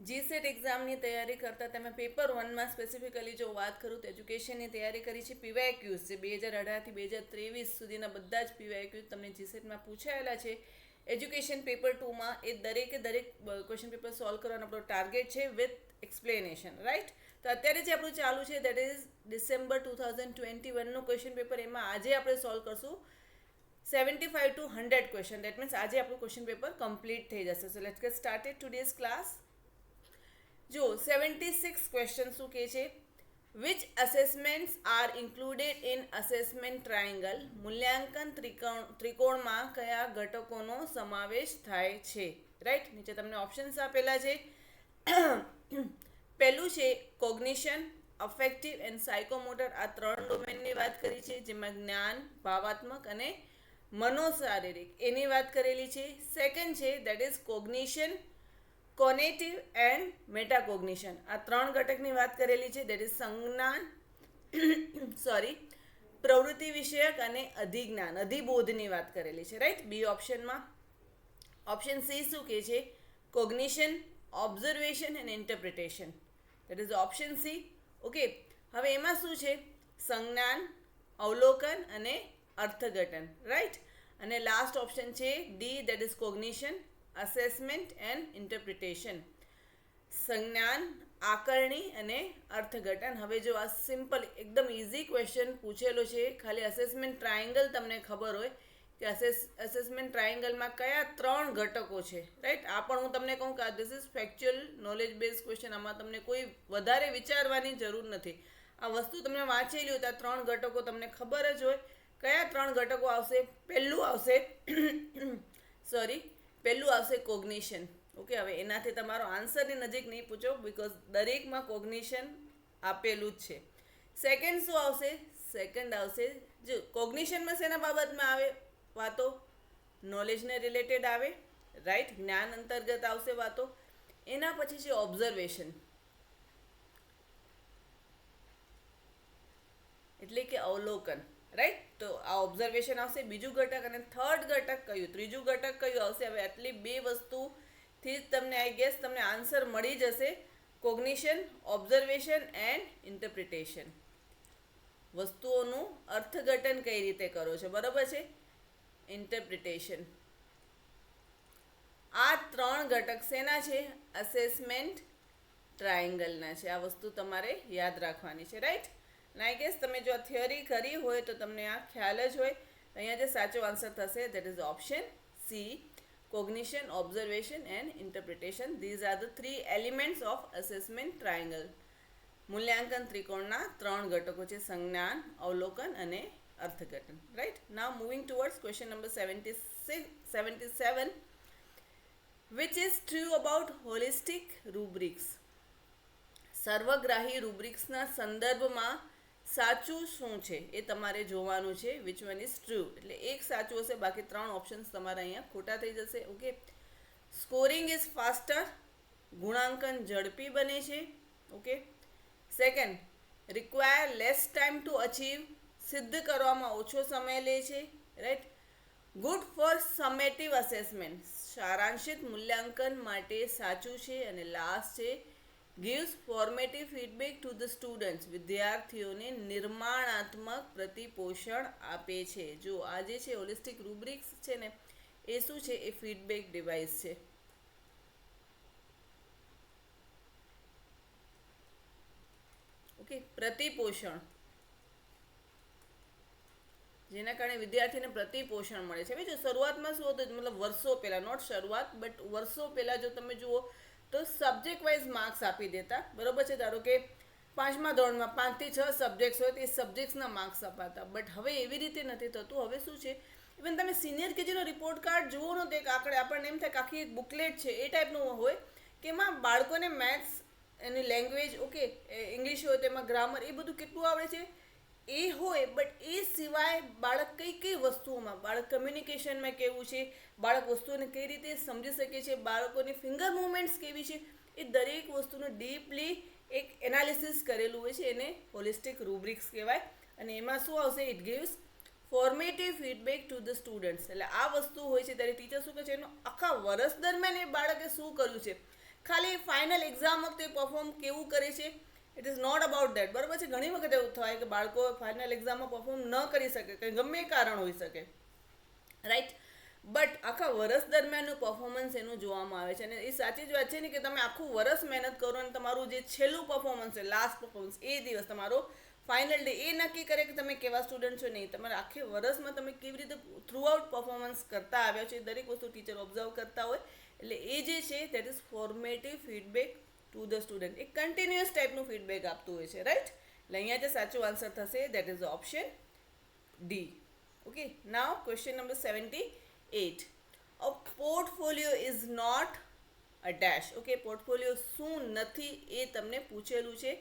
GSET એક્ઝામની તૈયારી કરતા તમે પેપર વનમાં સ્પેસિફિકલી જો વાત કરું તો એજ્યુકેશનની તૈયારી કરી છે. પીવાયક્યુઝ જે 2018થી 2023 સુધીના બધા જ પીવાયક્યુઝ તમને જીસેટમાં પૂછાયેલા છે. એજ્યુકેશન પેપર 2માં એ દરેકે દરેક ક્વેશ્ચન પેપર સોલ્વ કરવાનો આપણો ટાર્ગેટ છે વિથ એક્સપ્લેનેશન, રાઈટ. તો અત્યારે જે આપણું ચાલુ છે દેટ ઇઝ ડિસેમ્બર 2021નું ક્વેશ્ચન પેપર. એમાં આજે આપણે સોલ્વ કરશું 75 to 100 ક્વેશ્ચન. દેટ મીન્સ આજે આપણું ક્વેશ્ચન પેપર કમ્પ્લીટ થઈ જશે. So let's get started today's class. જો 76 ક્વેશ્ચન શું કહે છે? Which assessments are included in assessment triangle? મૂલ્યાંકન ત્રિકોણમાં કયા ઘટકોનો સમાવેશ થાય છે? રાઈટ. નીચે તમને ઓપ્શન્સ આપેલા છે. પહેલું છે કોગ્નિશન, અફેક્ટિવ એન્ડ સાયકોમોટર. આ 3 ડોમેનની વાત કરી છે, જેમાં જ્ઞાન, ભાવાત્મક અને મનોશારીરિક એની વાત કરેલી છે. સેકન્ડ છે દેટ ઇઝ કોગ્નિશન, કોનેટિવ એન્ડ મેટાકોગ્નિશન. આ 3 ઘટકની વાત કરેલી છે. દેટ ઇઝ સંજ્ઞાન પ્રવૃત્તિ વિષયક અને અધિજ્ઞાન, અધિબોધની વાત કરેલી છે, રાઈટ. બી ઓપ્શનમાં. ઓપ્શન સી શું કહે છે? Cognition, observation and interpretation. That is option C. Okay. હવે એમાં શું છે? સંજ્ઞાન, અવલોકન અને અર્થઘટન, રાઈટ. અને લાસ્ટ ઓપ્શન છે D, that is cognition, assessment and interpretation. સંજ્ઞાન, આકરણી અને અર્થઘટન. હવે જો આ સિમ્પલ એકદમ ઇઝી ક્વેશ્ચન પૂછેલો છે. ખાલી અસેસમેન્ટ ટ્રાયંગલ તમને ખબર હોય કે અસેસમેન્ટ ટ્રાયંગલમાં કયા 3 ઘટકો છે, રાઈટ. આ પણ હું તમને કહું કે this is factual knowledge base question. આમાં તમને કોઈ વધારે વિચારવાની જરૂર નથી. આ વસ્તુ તમને વાંચેલી હોય તો આ 3 ઘટકો તમને ખબર જ હોય. કયા 3 ઘટકો આવશે? પહેલું આવશે કોગ્નિશન. ઓકે. હવે એનાથી તમારો આન્સરની નજીક નહીં પૂછો, બિકોઝ દરેકમાં કોગ્નિશન આપેલું જ છે. સેકન્ડ શું આવશે? સેકન્ડ આવશે જો કોગ્નિશનમાં શેના બાબતમાં આવે વાતો? નોલેજને રિલેટેડ આવે, રાઈટ. જ્ઞાન અંતર્ગત આવશે વાતો. એના પછી છે ઓબ્ઝર્વેશન, એટલે કે અવલોકન, રાઈટ. તો આ ઓબ્ઝર્વેશન આવશે બીજું ઘટક. અને થર્ડ ઘટક કયું? ત્રીજું ઘટક કયું આવશે? હવે આટલી 2 વસ્તુથી જ તમને આઈ ગેસ તમને આન્સર મળી જશે. Cognition, observation and interpretation. વસ્તુઓનું અર્થઘટન કઈ રીતે કરો છો, બરાબર છે. ઇન્ટરપ્રિટેશન. આ 3 ઘટક શેના છે? અસેસમેન્ટ ટ્રાયંગલના છે. આ વસ્તુ તમારે યાદ રાખવાની છે, રાઈટ. આઈ ગેસ તમે જો આ થિયરી કરી હોય તો તમને આ ખ્યાલ જ હોય. અહીંયા જે સાચો આન્સર થશે that is option C, cognition, observation and interpretation. These are the 3 elements of assessment triangle. મૂલ્યાંકન ત્રિકોણના 3 ઘટકો છે: સંજ્ઞાન, અવલોકન અને અર્થઘટન, right. Now moving towards question number 77. Which is true about holistic rubrics? સર્વગ્રાહી રૂબ્રિક્સના સંદર્ભમાં સાચું શું છે એ તમારે જોવાનું છે. વિચ વન ઇઝ ટ્રુ, એટલે એક સાચું હશે, બાકી 3 ઓપ્શન્સ તમારા અહીંયા ખોટા થઈ જશે. ઓકે. સ્કોરિંગ ઇઝ ફાસ્ટર, ગુણાંકન ઝડપી બને છે. Okay. Second, require less time to achieve, સિદ્ધ કરવામાં ઓછો સમય લે છે, right. Good for summative assessment, સારાંશિત મૂલ્યાંકન માટે સાચું છે. અને લાસ્ટ છે gives formative feedback to the students, વિદ્યાર્થીઓને નિર્માણાત્મક પ્રતિપોષણ આપે છે. જો આ જે છે હોલિસ્ટિક રૂબ્રિક્સ છે ને, એ શું છે? એ ફીડબેક ડિવાઇસ છે. ઓકે. પ્રતિપોષણ, જેના કારણે વિદ્યાર્થીને પ્રતિપોષણ મળે છે. હવે જો શરૂઆતમાં શું હતું, મતલબ વર્ષો પહેલાં, નોટ શરૂઆત બટ વર્ષો પહેલાં જો તમે જુઓ તો સબ્જેક્ટ વાઇઝ માર્ક્સ આપી દેતા, બરોબર છે. ધારો કે 5મા ધોરણમાં 5 થી 6 સબ્જેક્ટ્સ હોય તો એ સબ્જેક્ટ્સના માર્ક્સ અપાતા. બટ હવે એવી રીતે નથી થતું. હવે શું છે, ઇવન તમે સિનિયર કેજીનો રિપોર્ટ કાર્ડ જુઓ ને તો એક આંકડે આપણને એમ થાય કે આખી એક બુકલેટ છે એ ટાઈપનું હોય કે એમાં બાળકોને maths, any language, okay, English હોય તો એમાં ગ્રામર, એ બધું કેટલું આવડે છે એ હોય. બટ એ સિવાય બાળક કઈ વસ્તુઓમાં, બાળક કમ્યુનિકેશનમાં કેવું છે, બાળક વસ્તુઓને કઈ રીતે સમજી શકે છે, બાળકોની ફિંગર મુવમેન્ટ્સ કેવી છે, એ દરેક વસ્તુનું ડીપલી એક એનાલિસિસ કરેલું હોય છે. એને હોલિસ્ટિક રૂબ્રિક્સ કહેવાય. અને એમાં શું આવશે? It gives formative feedback to the students. એટલે આ વસ્તુ હોય છે ત્યારે ટીચર શું કહે છે, એનો આખા વર્ષ દરમિયાન એ બાળકે શું કર્યું છે ખાલી ફાઇનલ એક્ઝામ વખતે પરફોર્મ કેવું કરે છે, it is not about that. બરાબર છે. ઘણી વખત એવું થાય કે બાળકો ફાઇનલ એક્ઝામમાં પરફોર્મ ન કરી શકે, કે ગમે એ કારણ હોઈ શકે, રાઈટ. બટ આખા વર્ષ દરમિયાનનું પરફોર્મન્સ એનું જોવામાં આવે છે. અને એ સાચી જ વાત છે ને કે તમે આખું વર્ષ મહેનત કરો અને તમારું જે છેલ્લું પરફોર્મન્સ છે, લાસ્ટ પરફોર્મન્સ, એ દિવસ તમારો ફાઇનલ ડે એ નક્કી કરે કે તમે કેવા સ્ટુડન્ટ છો. નહીં, તમારા આખે વર્ષમાં તમે કેવી રીતે થ્રુ આઉટ પરફોર્મન્સ કરતા આવ્યા છો એ દરેક વસ્તુ ટીચર ઓબ્ઝર્વ કરતા હોય. એટલે એ જે છે that is formative feedback to the student. એક કન્ટિન્યુઅસ ટાઈપનું ફીડબેક આપતું હોય છે, રાઈટ. એટલે અહીંયા જે સાચો આન્સર થશે that is option D. Okay, now question number 78. A portfolio is not a dash. Okay, portfolio શું નથી એ તમને પૂછેલું છે.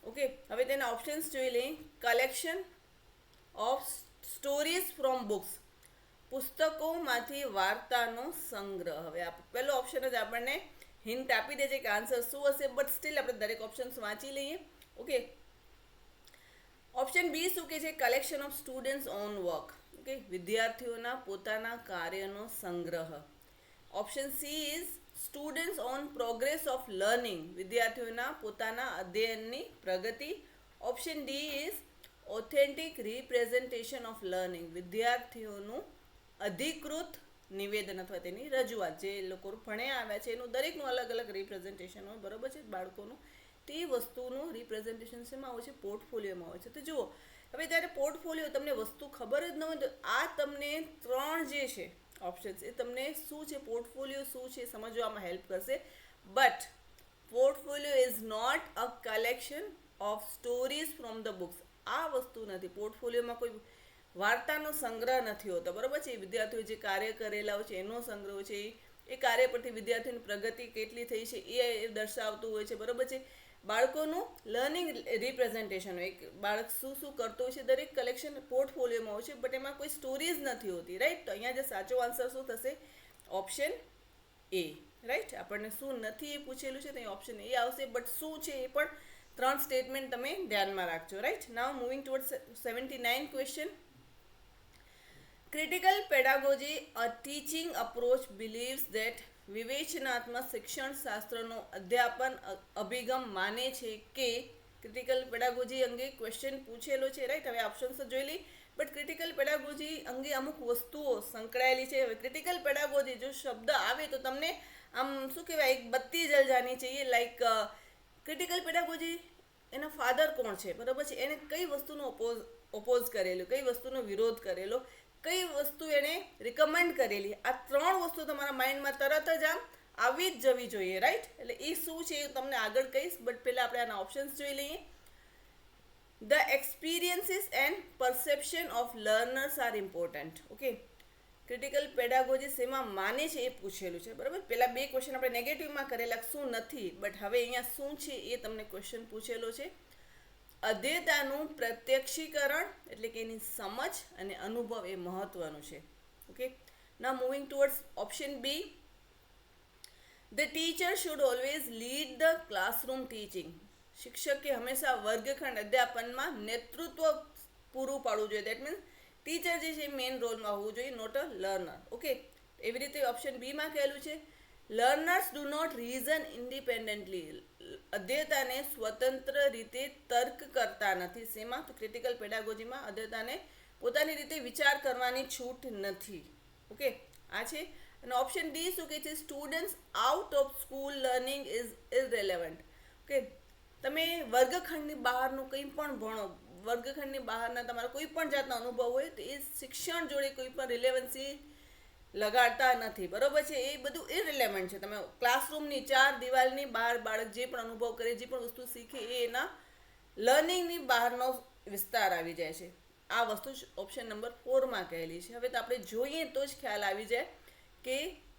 ઓકે, હવે તેના ઓપ્શન્સ જોઈ લઈએ. Collection of stories from books, પુસ્તકોમાંથી વાર્તાનો સંગ્રહ. હવે પહેલો ઓપ્શન જ આપણને હિન્ટ આપી દે છે કે આન્સર શું હશે, બટ સ્ટીલ આપણે દરેક ઓપ્શન્સ વાંચી લઈએ. ઓકે, ઓપ્શન બી શું કહે છે? Collection of students on work. Okay, વિદ્યાર્થીઓના પોતાના કાર્યનો સંગ્રહ. Option C is students on progress of learning, વિદ્યાર્થીઓના પોતાના અધ્યયનની પ્રગતિ. Option D is authentic representation of learning, વિદ્યાર્થીઓનું અધિકૃત નિવેદન અથવા તેની રજૂઆત. જે લોકો ભણ્યા આવ્યા છે એનું દરેકનું અલગ અલગ રિપ્રેઝન્ટેશન હોય, બરાબર છે, બાળકોનું. તે વસ્તુનું રિપ્રેઝન્ટેશન શેમાં હોય છે? પોર્ટફોલિયોમાં હોય છે. તો જુઓ, હવે જ્યારે પોર્ટફોલિયો તમને વસ્તુ ખબર જ ન હોય તો આ તમને ત્રણ જે છે ઓપ્શન્સ, એ તમને શું છે પોર્ટફોલિયો શું છે સમજવામાં હેલ્પ કરશે. But portfolio is not a collection of stories from the books. આ વસ્તુ નથી. પોર્ટફોલિયોમાં કોઈ વાર્તાનો સંગ્રહ નથી હોતો, બરાબર છે. વિદ્યાર્થીઓ જે કાર્ય કરેલા હોય છે એનો સંગ્રહ છે. એ કાર્ય પરથી વિદ્યાર્થીઓની પ્રગતિ કેટલી થઈ છે એ દર્શાવતું હોય છે, બરાબર છે. બાળકોનું લર્નિંગ રિપ્રેઝન્ટેશન હોય, એક બાળક શું શું કરતો હોય છે દરેક કલેક્શન પોર્ટફોલિયોમાં હોય છે, બટ એમાં કોઈ સ્ટોરીઝ નથી હોતી, રાઈટ. તો અહીંયા જે સાચો આન્સર શું થશે? Option A, right. આપણને શું નથી એ પૂછેલું છે તો અહીં ઓપ્શન એ આવશે. બટ શું છે એ પણ ત્રણ સ્ટેટમેન્ટ તમે ધ્યાનમાં રાખજો, right. Now moving towards 79 question. Critical pedagogy, a teaching approach believes that, વિવેચનાત્મક શિક્ષણ શાસ્ત્રનો અધ્યાપન અભિગમ માને છે કે. ક્રિટિકલ પેડાગોજી અંગે ક્વેશ્ચન પૂછેલો છે, રાઈટ. હવે ઓપ્શન્સ જોઈ લઈ. બટ ક્રિટિકલ પેડાગોજી અંગે અમુક વસ્તુઓ સંકળાયેલી છે. હવે ક્રિટિકલ પેડાગોજી જો શબ્દ આવે તો તમને આમ શું કહેવાય, એક બત્તી જલ જાની चाहिए. લાઈક ક્રિટિકલ પેડાગોજી, એના ફાધર કોણ છે, બરાબર છે, એને કઈ વસ્તુનો ઓપોઝ કરેલો, કઈ વસ્તુનો વિરોધ કરેલો, કઈ વસ્તુ એને રિકમેન્ડ કરેલી. આ ત્રણ વસ્તુ તમારા માઇન્ડમાં તરત જ આમ આવી જ જવી જોઈએ, રાઈટ. એટલે એ શું છે એ તમને આગળ કહીશ, બટ પહેલાં આપણે આના ઓપ્શન્સ જોઈ લઈએ. The experiences and perception of learners are important. Okay, critical pedagogy શેમાં માને છે એ પૂછેલું છે, બરાબર. પહેલાં બે ક્વેશ્ચન આપણે નેગેટિવમાં કરેલા, શું નથી, બટ હવે અહીંયા શું છે એ તમને ક્વેશ્ચન પૂછેલો છે. અધ્યયતાનું પ્રત્યક્ષીકરણ, એટલે કે એની સમજ અને અનુભવ એ મહત્વનું છે. Okay, now moving towards option B. The teacher should always lead the classroom teaching, શિક્ષકે હંમેશા વર્ગખંડ અધ્યાપનમાં નેતૃત્વ પૂરું પાડવું જોઈએ. દેટ મીન્સ ટીચર જે છે મેઇન રોલમાં હોવું જોઈએ, નોટ અ લર્નર. ઓકે, એવી રીતે ઓપ્શન બીમાં કહેલું છે learners do not reason independently, અધ્યયતાને સ્વતંત્ર રીતે તર્ક કરતા નથી. શેમાં? તો ક્રિટિકલ પેડાગોજીમાં અધ્યયતાને પોતાની રીતે વિચાર કરવાની છૂટ નથી. ઓકે, આ છે. અને ઓપ્શન ડી શું કહે છે? Students out of school learning is irrelevant. Okay, તમે વર્ગખંડની બહારનું કંઈ પણ ભણો, વર્ગખંડની બહારના તમારા કોઈ પણ જાતનો અનુભવ હોય તો એ શિક્ષણ જોડે કોઈ પણ રિલેવન્સી લગાડતા નથી, બરોબર છે. એ બધું ઇરરિલેવન્ટ છે. તમે ક્લાસરૂમની ચાર દિવાલની બહાર બાળક જે પણ અનુભવ કરે, જે પણ વસ્તુ શીખે એ એના લર્નિંગની બહારનો વિસ્તાર આવી જાય છે. આ વસ્તુ ઓપ્શન નંબર 4માં કહેલી છે. હવે તો આપણે જોઈએ તો જ ખ્યાલ આવી જાય કે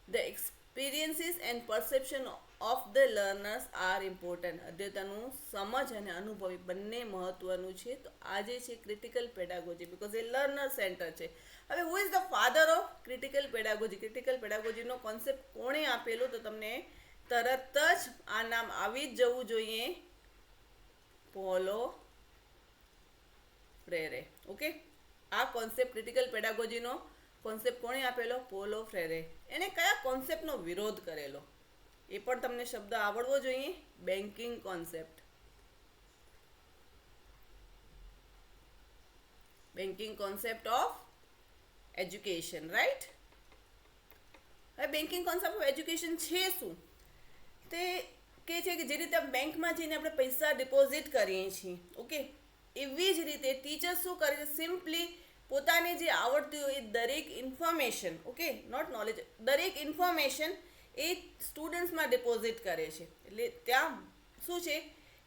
the experiences and perception of the learners are important. અધ્યયતાનું સમજ અને અનુભવ બંને મહત્વનું છે. તો આ જે છે ક્રિટિકલ પેડાગોજી, બિકોઝ એ લર્નર સેન્ટર છે. હવે who is the father of critical pedagogy? Critical પેડાગોજીનો કોન્સેપ્ટ કોણે આપેલો? તો તમને તરત જ આ નામ આવી જ જવું જોઈએ, પોલો ફ્રેરે. ઓકે, આ કોન્સેપ્ટ ક્રિટિકલ પેડાગોજીનો કોન્સેપ્ટ કોણે આપેલો? પોલો ફ્રેરે. એને કયા કોન્સેપ્ટનો વિરોધ કરેલો એ પણ તમને શબ્દ આવડવો જોઈએ. Banking concept, banking concept of education, right. હવે બેન્કિંગ કોન્સેપ્ટ ઓફ એજ્યુકેશન છે શું? તે કે છે કે જે રીતે બેંકમાં જઈને આપણે પૈસા ડિપોઝિટ કરીએ છીએ, ઓકે, એવી જ રીતે ટીચર શું કરે છે, સિમ્પલી પોતાને જે આવડતી હોય એ દરેક ઇન્ફોર્મેશન, ઓકે, નોટ નોલેજ, દરેક ઇન્ફોર્મેશન એ સ્ટુડન્ટ્સમાં ડિપોઝિટ કરે છે. એટલે ત્યાં શું છે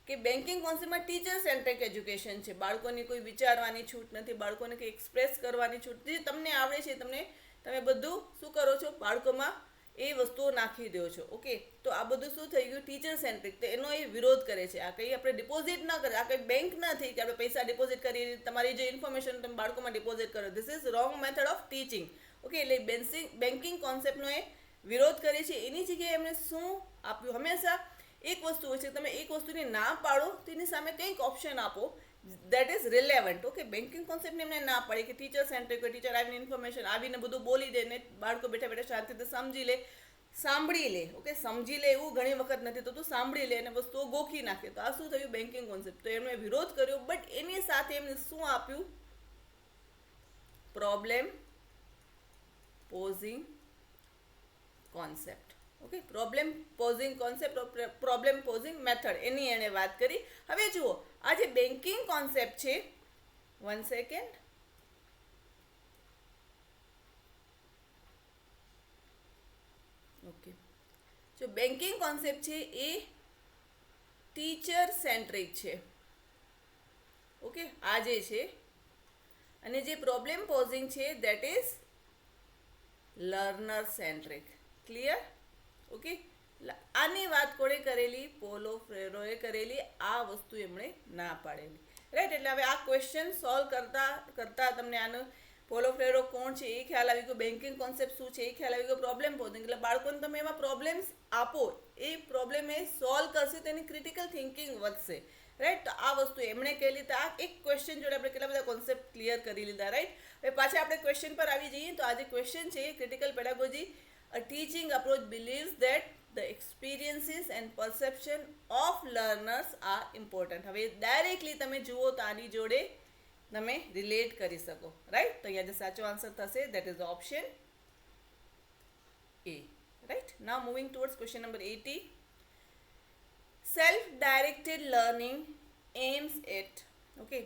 કે બેન્કિંગ કોન્સેપ્ટમાં ટીચર સેન્ટ્રિક એજ્યુકેશન છે. બાળકોને કોઈ વિચારવાની છૂટ નથી, બાળકોને કંઈ એક્સપ્રેસ કરવાની છૂટ, જે તમને આવડે છે તમે બધું શું કરો છો, બાળકોમાં એ વસ્તુઓ નાખી દો છો, ઓકે. તો આ બધું શું થઈ ગયું, ટીચર સેન્ટ્રિક. તો એનો એ વિરોધ કરે છે. આ કંઈ આપણે ડિપોઝિટ ન કરે, આ કંઈ બેંક નથી કે આપણે પૈસા ડિપોઝિટ કરીએ, તમારી જે ઇન્ફોર્મેશન તમે બાળકોમાં ડિપોઝિટ કરો. This is wrong method of teaching, okay. એટલે બેન્કિંગ કોન્સેપ્ટનો એ વિરોધ કરે છે. એની જગ્યાએ એમણે શું આપ્યું, હંમેશા એક વસ્તુ હોય છે, તમે એક વસ્તુની ના પાડો તો એની સામે કંઈક ઓપ્શન આપો that is relevant, okay. Banking કોન્સેપ્ટને એમને ના પાડી કે ટીચર સેન્ટ્રિક હોય, ટીચર આવીને ઇન્ફોર્મેશન આવીને બધું બોલી દે ને બાળકો બેઠા બેઠા શાંતિથી સમજી લે, સાંભળી લે, ઓકે. સમજી લે એવું ઘણી વખત નથી થતું, સાંભળી લે અને વસ્તુઓ ગોખી નાખે. તો આ શું થયું, બેન્કિંગ કોન્સેપ્ટ. તો એમણે વિરોધ કર્યો, બટ એની સાથે એમને શું આપ્યું, problem posing concept, okay. Problem posing concept, problem posing method, એની એણે વાત કરી. હવે જુઓ, આ જે બેન્કિંગ કોન્સેપ્ટ છે, 1 સેકન્ડ, ઓકે. જો બેન્કિંગ કોન્સેપ્ટ છે એ ટીચર સેન્ટ્રિક છે, ઓકે, આ જે છે. અને જે પ્રોબ્લેમ પોઝિંગ છે that is learner centric. Clear, okay. આની વાત કોણે કરેલી, પોલો ફ્રેરોએ કરેલી. આ વસ્તુ એમણે ના પાડેલી, રાઈટ. એટલે હવે આ ક્વેશ્ચન સોલ્વ કરતા તમને આનું પોલો ફ્રેરો કોણ છે એ ખ્યાલ આવી ગયો, બેન્કિંગ કોન્સેપ્ટ શું છે એ ખ્યાલ આવી ગયો, પ્રોબ્લેમ પોઝિંગ. એટલે બાળકોને તમે એમાં પ્રોબ્લેમ્સ આપો, એ પ્રોબ્લેમ એ સોલ્વ કરશે તો એની ક્રિટિકલ થિંકિંગ વધશે, રાઈટ. તો આ વસ્તુ એમણે કહેલી. તો આ એક ક્વેશ્ચન જોડે આપણે કેટલા બધા કોન્સેપ્ટ ક્લિયર કરી લીધા, રાઈટ. હવે પાછા આપણે ક્વેશ્ચન પર આવી જઈએ. તો આ જે ક્વેશ્ચન છે, critical pedagogy, a teaching approach believes that the experiences and perception of learners are important. હવે ડાયરેક્ટલી તમે જુઓ તો આની જોડે તમે રિલેટ કરી શકો, રાઈટ. તો અહીંયા જે સાચો આન્સર થશે that is option A, right. Now moving towards question number 80. Self directed learning aims at, okay,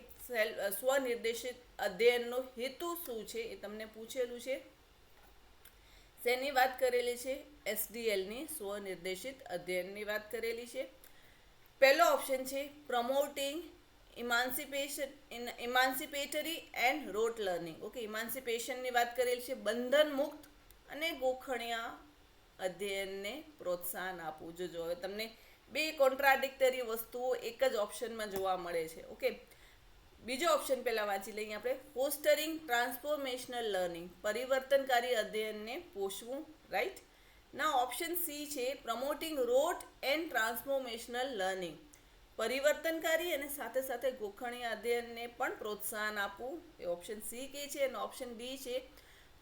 સ્વનિર્દેશિત અધ્યયનનો હેતુ શું છે એ તમને પૂછેલું છે. શેની વાત કરેલી છે, એસડીએલની, સ્વનિર્દેશિત અધ્યયનની વાત કરેલી છે. પહેલો ઓપ્શન છે promoting emancipatory and rote learning, okay. ઇમાન્સિપેશનની વાત કરેલી છે, બંધન મુક્ત અને ગોખણિયા અધ્યયનને પ્રોત્સાહન આપવું. જોજો હવે તમને બે કોન્ટ્રાડિક્ટરી વસ્તુઓ એક જ ઓપ્શનમાં જોવા મળે છે, ઓકે. બીજો ઓપ્શન પહેલાં વાંચી લઈએ આપણે, ફોસ્ટરિંગ ટ્રાન્સફોર્મેશનલ લર્નિંગ, પરિવર્તનકારી અધ્યયનને પોષવું, રાઈટ. ના ઓપ્શન સી છે promoting rote and transformational learning, પરિવર્તનકારી અને સાથે સાથે ગોખણીય અધ્યયનને પણ પ્રોત્સાહન આપવું, એ ઓપ્શન સી કે છે. અને ઓપ્શન ડી છે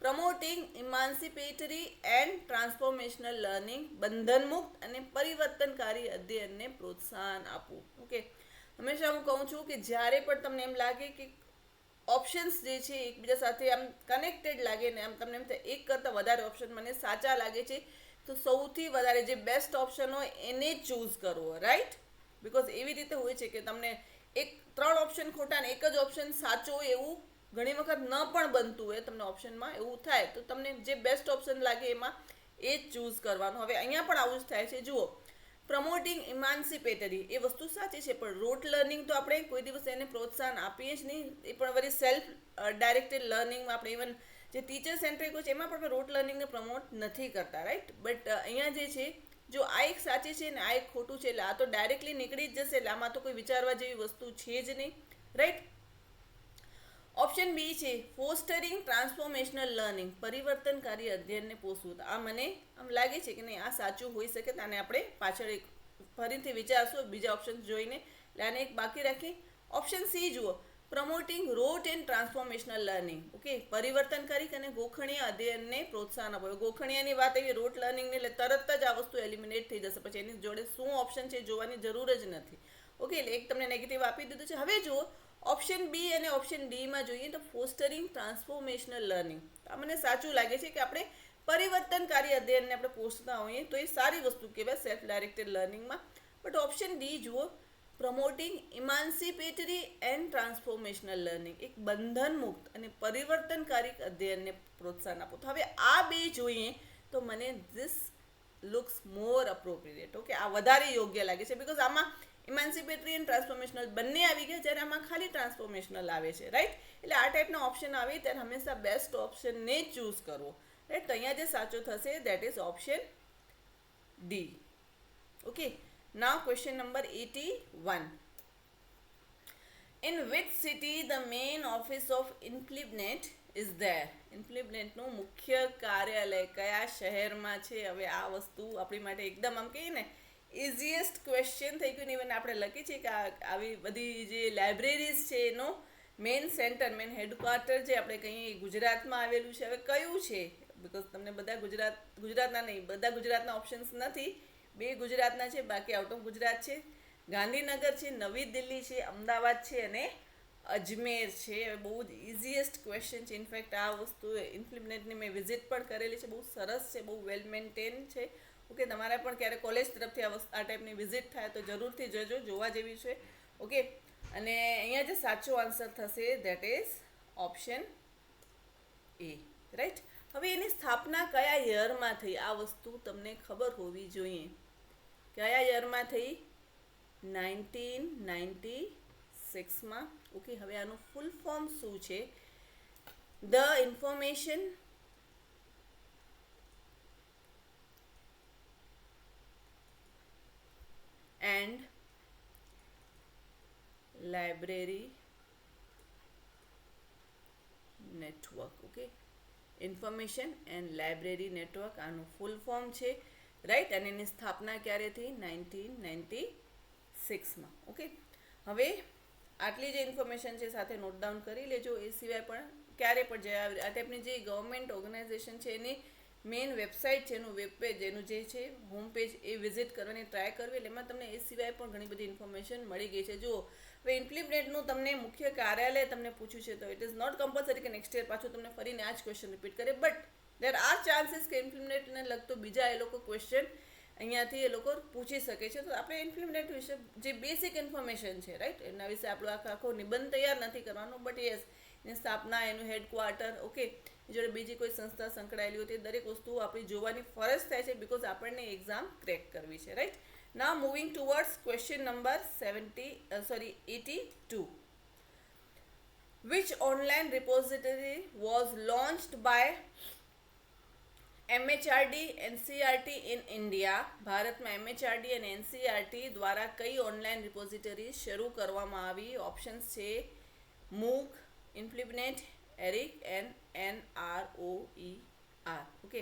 promoting emancipatory and transformational learning, બંધનમુક્ત અને પરિવર્તનકારી અધ્યયનને પ્રોત્સાહન આપવું, ઓકે. હંમેશા હું કહું છું કે જ્યારે પણ તમને એમ લાગે કે ઓપ્શન્સ જે છે એકબીજા સાથે આમ કનેક્ટેડ લાગે ને આમ તમને એમ થાય એક કરતાં વધારે ઓપ્શન મને સાચા લાગે છે, તો સૌથી વધારે જે બેસ્ટ ઓપ્શન હોય એને જ ચૂઝ કરવો, રાઈટ. બિકોઝ એવી રીતે હોય છે કે તમને 3 ઓપ્શન ખોટા ને એક જ ઓપ્શન સાચો હોય એવું ઘણી વખત ન પણ બનતું હોય, તમને ઓપ્શનમાં એવું થાય. તો તમને જે બેસ્ટ ઓપ્શન લાગે એમાં એ જ ચૂઝ કરવાનું. હવે અહીંયા પણ આવું જ થાય છે. જુઓ, પ્રમોટિંગ ઇમાન્સિપેટરી એ વસ્તુ સાચી છે, પણ રોટ લર્નિંગ તો આપણે કોઈ દિવસ એને પ્રોત્સાહન આપીએ જ નહીં. એ પણ વળી સેલ્ફ ડાયરેક્ટેડ લર્નિંગમાં આપણે ઇવન જે ટીચર સેન્ટ્રિક હોય છે એમાં પણ આપણે રોટ લર્નિંગને પ્રમોટ નથી કરતા, રાઈટ. બટ અહીંયા જે છે, જો આ એક સાચી છે ને આ એક ખોટું છે, એટલે આ તો ડાયરેક્ટલી નીકળી જ જશે. એટલે આમાં તો કોઈ વિચારવા જેવી વસ્તુ છે જ નહીં, રાઈટ. ઓપ્શન બી છે ફોસ્ટરિંગ ટ્રાન્સફોર્મેશનલ લર્નિંગ, પરિવર્તનકારી અધ્યયનને પોષવું. આ મને આમ લાગે છે કે નહીં આ સાચું હોઈ શકે. આને આપણે પાછળ ફરીથી વિચારશું બીજા ઓપ્શન જોઈને. એટલે આને એક બાકી રાખી. ઓપ્શન સી જુઓ, promoting rote and transformational learning. Okay, પરિવર્તનકારી અને ગોખણીય અધ્યયનને પ્રોત્સાહન આપો. ગોખણીયાની વાત આવી, રોટ લર્નિંગને એટલે તરત જ આ વસ્તુ એલિમિનેટ થઈ જશે, પછી એની જોડે શું ઓપ્શન છે જોવાની જરૂર જ નથી. ઓકે, એટલે એક તમને નેગેટિવ આપી દીધું છે. હવે જુઓ ઓપ્શન બી અને ઓપ્શન ડીમાં જોઈએ તો ફોસ્ટરિંગ ટ્રાન્સફોર્મેશનલ લર્નિંગ. આ મને સાચું લાગે છે કે આપણે પરિવર્તનકારી અધ્યયનને આપણે પોષતા હોઈએ તો એ સારી વસ્તુ કહેવાય સેલ્ફ ડાયરેક્ટેડ લર્નિંગમાં. બટ ઓપ્શન ડી જુઓ, promoting emancipatory and transformational learning, એક બંધનમુક્ત અને પરિવર્તનકારી અધ્યયનને પ્રોત્સાહન આપો. તો હવે આ બે જોઈએ તો મને this looks more appropriate. Okay, આ વધારે યોગ્ય લાગે છે બિકોઝ આમાં ઇમાન્સિપેટરી એન્ડ ટ્રાન્સફોર્મેશનલ બંને આવી ગયા, જ્યારે આમાં ખાલી ટ્રાન્સફોર્મેશનલ આવે છે. રાઈટ, એટલે આ ટાઈપના ઓપ્શન આવે ત્યારે હંમેશા બેસ્ટ ઓપ્શનને ચૂઝ કરવો. રાઈટ, તો અહીંયા જે સાચું થશે that is option D. Okay, now question number 81. In which city the main office of InflibNet is there? InflibNetનું મુખ્ય કાર્યાલય કયા શહેરમાં છે? હવે આ વસ્તુ આપણી માટે એકદમ આમ કહીએ ને ઇઝીએસ્ટ ક્વેશ્ચન થઈ ગયું. ઇવન આપણે લખીએ છીએ કે આવી બધી જે લાઇબ્રેરીઝ છે એનો મેઇન સેન્ટર, મેઇન હેડક્વાર્ટર જે આપણે કહીએ ગુજરાતમાં આવેલું છે. હવે કયું છે? બિકોઝ તમને બધા ગુજરાતના નહીં, બધા ગુજરાતના ઓપ્શન્સ નથી. બે ગુજરાતના છે, બાકી આઉટ ઓફ ગુજરાત છે. ગાંધીનગર છે, નવી દિલ્હી છે, અમદાવાદ છે અને અજમેર છે. બહુ જ ઇઝીએસ્ટ ક્વેશ્ચન છે. ઇનફેક્ટ આ વસ્તુ ઇન્ફ્લિબનેટની મેં વિઝિટ પણ કરેલી છે. બહુ સરસ છે, બહુ વેલ મેન્ટેન છે. ઓકે, તમારે પણ ક્યારે કોલેજ તરફથી આ ટાઈપની વિઝિટ થાય તો જરૂરથી જજો, જોવા જેવી છે. ઓકે, અને અહીંયા જે સાચો આન્સર થશે that is option A. Right, હવે એની સ્થાપના કયા યરમાં થઈ આ વસ્તુ તમને ખબર હોવી જોઈએ. કયા યરમાં થઈ? 1996માં. ઓકે, હવે આનું ફૂલ ફોર્મ શું છે? The information and library network. Okay, information and library network આનું ફૂલ ફોર્મ છે. રાઈટ, અને એની સ્થાપના ક્યારે થઈ? 1996માં. ઓકે, હવે આટલી જે ઇન્ફોર્મેશન છે સાથે નોટ ડાઉન કરી લેજો. એ સિવાય પણ ક્યારે પણ જે આ ટાઈપની જે ગવર્મેન્ટ ઓર્ગેનાઇઝેશન છે એની મેઇન વેબસાઇટ છે, એનું વેબ પેજ, એનું જે છે હોમ પેજ, એ વિઝિટ કરવાની ટ્રાય કરવી. એટલે એમાં તમને એ સિવાય પણ ઘણી બધી ઇન્ફોર્મેશન મળી ગઈ છે. જુઓ, હવે ઇન્ફ્લિબનેટનું તમને મુખ્ય કાર્યાલય તમને પૂછ્યું છે તો ઇટ ઇઝ નોટ કમ્પલસરી કે નેક્સ્ટ યર પાછું તમને ફરીને આ જ ક્વેશ્ચન રિપીટ કરે. બટ દેર આર ચાન્સીસ કે ઇન્ફ્લિબનેટને લગતો બીજા એ લોકો ક્વેશ્ચન અહીંયાથી એ લોકો પૂછી શકે છે. તો આપણે ઇન્ફ્લિબનેટ વિશે જે બેસિક ઇન્ફોર્મેશન છે, રાઈટ, એના વિશે આપણો આખો નિબંધ તૈયાર નથી કરવાનો. બટ યસ, એની સ્થાપના, એનું હેડક્વાર્ટર, ઓકે, જોડે બીજી કોઈ સંસ્થા સંકળાયેલી હોય તે દરેક વસ્તુ આપણી જોવાની ફરજ થાય છે બિકોઝ આપણને એક્ઝામ ક્રેક કરવી છે. Right, now moving towards question number 82. Which online repository was launched by MHRD NCERT in India? ભારતમાં MHRD અને NCERT દ્વારા કઈ ઓનલાઈન રિપોઝિટરી શરૂ કરવામાં આવી? ઓપ્શન્સ છે મૂક, ઇન્ફ્લિબનેટ, એરિક એન્ડ NROER. ઓકે,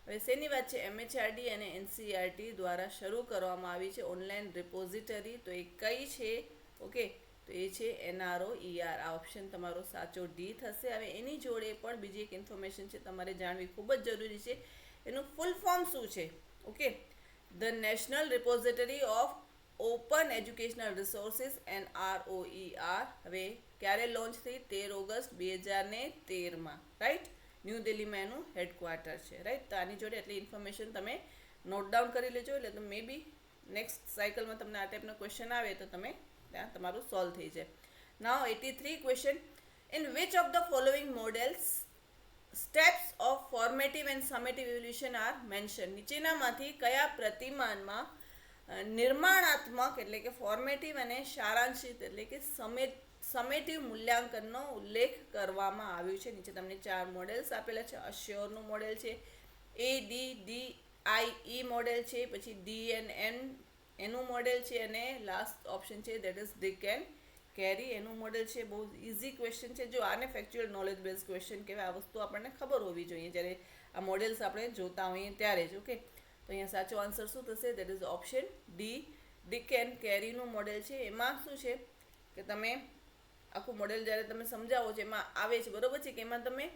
હવે શેની વાત છે? MHRD અને NCERT દ્વારા શરૂ કરવામાં આવી છે ઓનલાઈન રિપોઝિટરી. તો એ કઈ છે? ઓકે, તો એ છે NROER. આ ઓપ્શન તમારો સાચો ડી થશે. હવે એની જોડે પણ બીજી એક ઇન્ફોર્મેશન છે તમારે જાણવી ખૂબ જ જરૂરી છે. એનું ફૂલ ફોર્મ શું છે? Okay, the national repository of open educational resources NROER. હવે ક્યારે લોન્ચ થઈ? 13 ઓગસ્ટ 2013માં. રાઈટ, ન્યૂ દિલ્હીમાં એનું હેડક્વાર્ટર છે. રાઈટ, તો આની જોડે એટલી ઇન્ફોર્મેશન તમે નોટ ડાઉન કરી લેજો. એટલે તમે મે બી નેક્સ્ટ સાયકલમાં તમને આ ટાઈપનો ક્વેશ્ચન આવે તો તમે ત્યાં તમારું સોલ્વ થઈ જાય. Now 83 question. In which of the following models steps of formative and summative evolution are mention? નીચેનામાંથી કયા પ્રતિમાનમાં નિર્માણાત્મક એટલે કે ફોર્મેટિવ અને સારાંશિત એટલે કે સમેટિવ મૂલ્યાંકનનો ઉલ્લેખ કરવામાં આવ્યો છે? નીચે તમને 4 મોડેલ્સ આપેલા છે. અશ્યોરનું મોડેલ છે, ADDIE મોડેલ છે, પછી DNN એનું મોડેલ છે, અને લાસ્ટ ઓપ્શન છે દેટ ઇઝ ડિક એન્ડ કેરી એનું મોડેલ છે. બહુ ઇઝી ક્વેશ્ચન છે. જો આને ફેક્ચ્યુઅલ નોલેજ બેઝ ક્વેશ્ચન કહેવાય. આ વસ્તુ આપણને ખબર હોવી જોઈએ જ્યારે આ મોડેલ્સ આપણે જોતા હોઈએ ત્યારે જ. ઓકે, તો અહીંયા સાચો આન્સર શું થશે? That is option D, Dick and કેરીનું મોડેલ છે. એમાં શું છે કે તમે આખું મોડેલ જ્યારે તમે સમજાવો છો એમાં આવે છે, બરોબર છે, કે એમાં તમે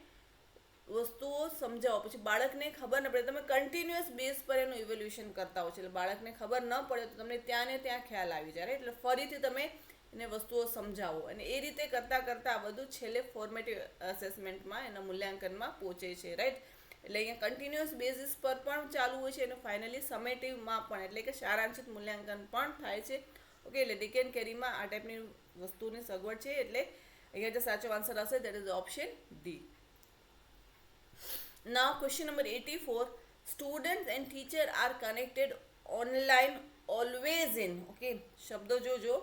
વસ્તુઓ સમજાવો, પછી બાળકને ખબર ન પડે, તમે કન્ટિન્યુઅસ બેઝ પર એનું ઇવોલ્યુશન કરતા હો છો, એટલે બાળકને ખબર ન પડે તો તમને ત્યાં ને ત્યાં ખ્યાલ આવી જાય, એટલે ફરીથી તમે એને વસ્તુઓ સમજાવો, અને એ રીતે કરતાં કરતાં આ બધું છેલ્લે ફોર્મેટિવ અસેસમેન્ટમાં એના મૂલ્યાંકનમાં પહોંચે છે, રાઈટ. એટલે અહીંયા કન્ટિન્યુઅસ બેઝિસ પર પણ ચાલુ હોય છે અને ફાઇનલી સમેટિવમાં પણ, એટલે કે સારાંશિત મૂલ્યાંકન પણ થાય છે. ઓકે, એટલે ડીકે એન્ડ કેરીમાં આ ટાઈપની વસ્તુની સગવડ છે, એટલે અહીંયા જે સાચો આન્સર હશે that is option D. Now question number 84, students and teacher are connected online always in. Okay, શબ્દો જોજો,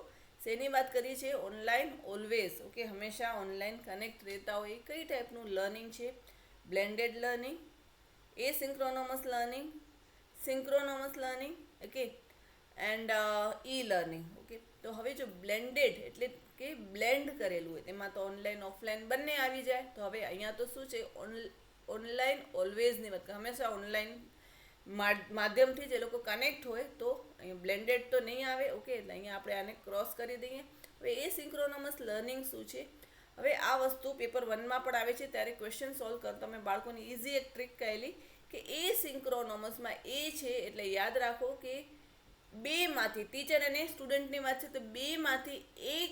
શેની વાત કરી છે? Online always. ઓકે, હંમેશા ઓનલાઈન કનેક્ટ રહેતા હોય. કઈ ટાઈપનું લર્નિંગ છે? Blended learning, asynchronous learning, synchronous learning, okay, and e learning. Okay, તો હવે જો બ્લેન્ડેડ એટલે કે બ્લેન્ડ કરેલું હોય, તેમાં તો ઓનલાઈન ઓફલાઈન બંને આવી જાય. તો હવે અહીંયા તો શું છે? ઓનલાઈન ઓલવેઝની વાત, હંમેશા ઓનલાઈન માધ્યમથી જ એ લોકો કનેક્ટ હોય, તો અહીંયા બ્લેન્ડેડ તો નહીં આવે. ઓકે, એટલે અહીંયા આપણે આને ક્રોસ કરી દઈએ. હવે એ સિન્ક્રોનોમસ લર્નિંગ શું છે? હવે આ વસ્તુ પેપર 1માં પણ આવે છે, ત્યારે ક્વેશ્ચન સોલ્વ કરતા મેં બાળકોની ઇઝી એક ટ્રીક કહેલી કે એ સિન્ક્રોનોમસમાં એ છે એટલે યાદ રાખો કે બેમાંથી, ટીચર અને સ્ટુડન્ટની વાત છે, તો બેમાંથી એક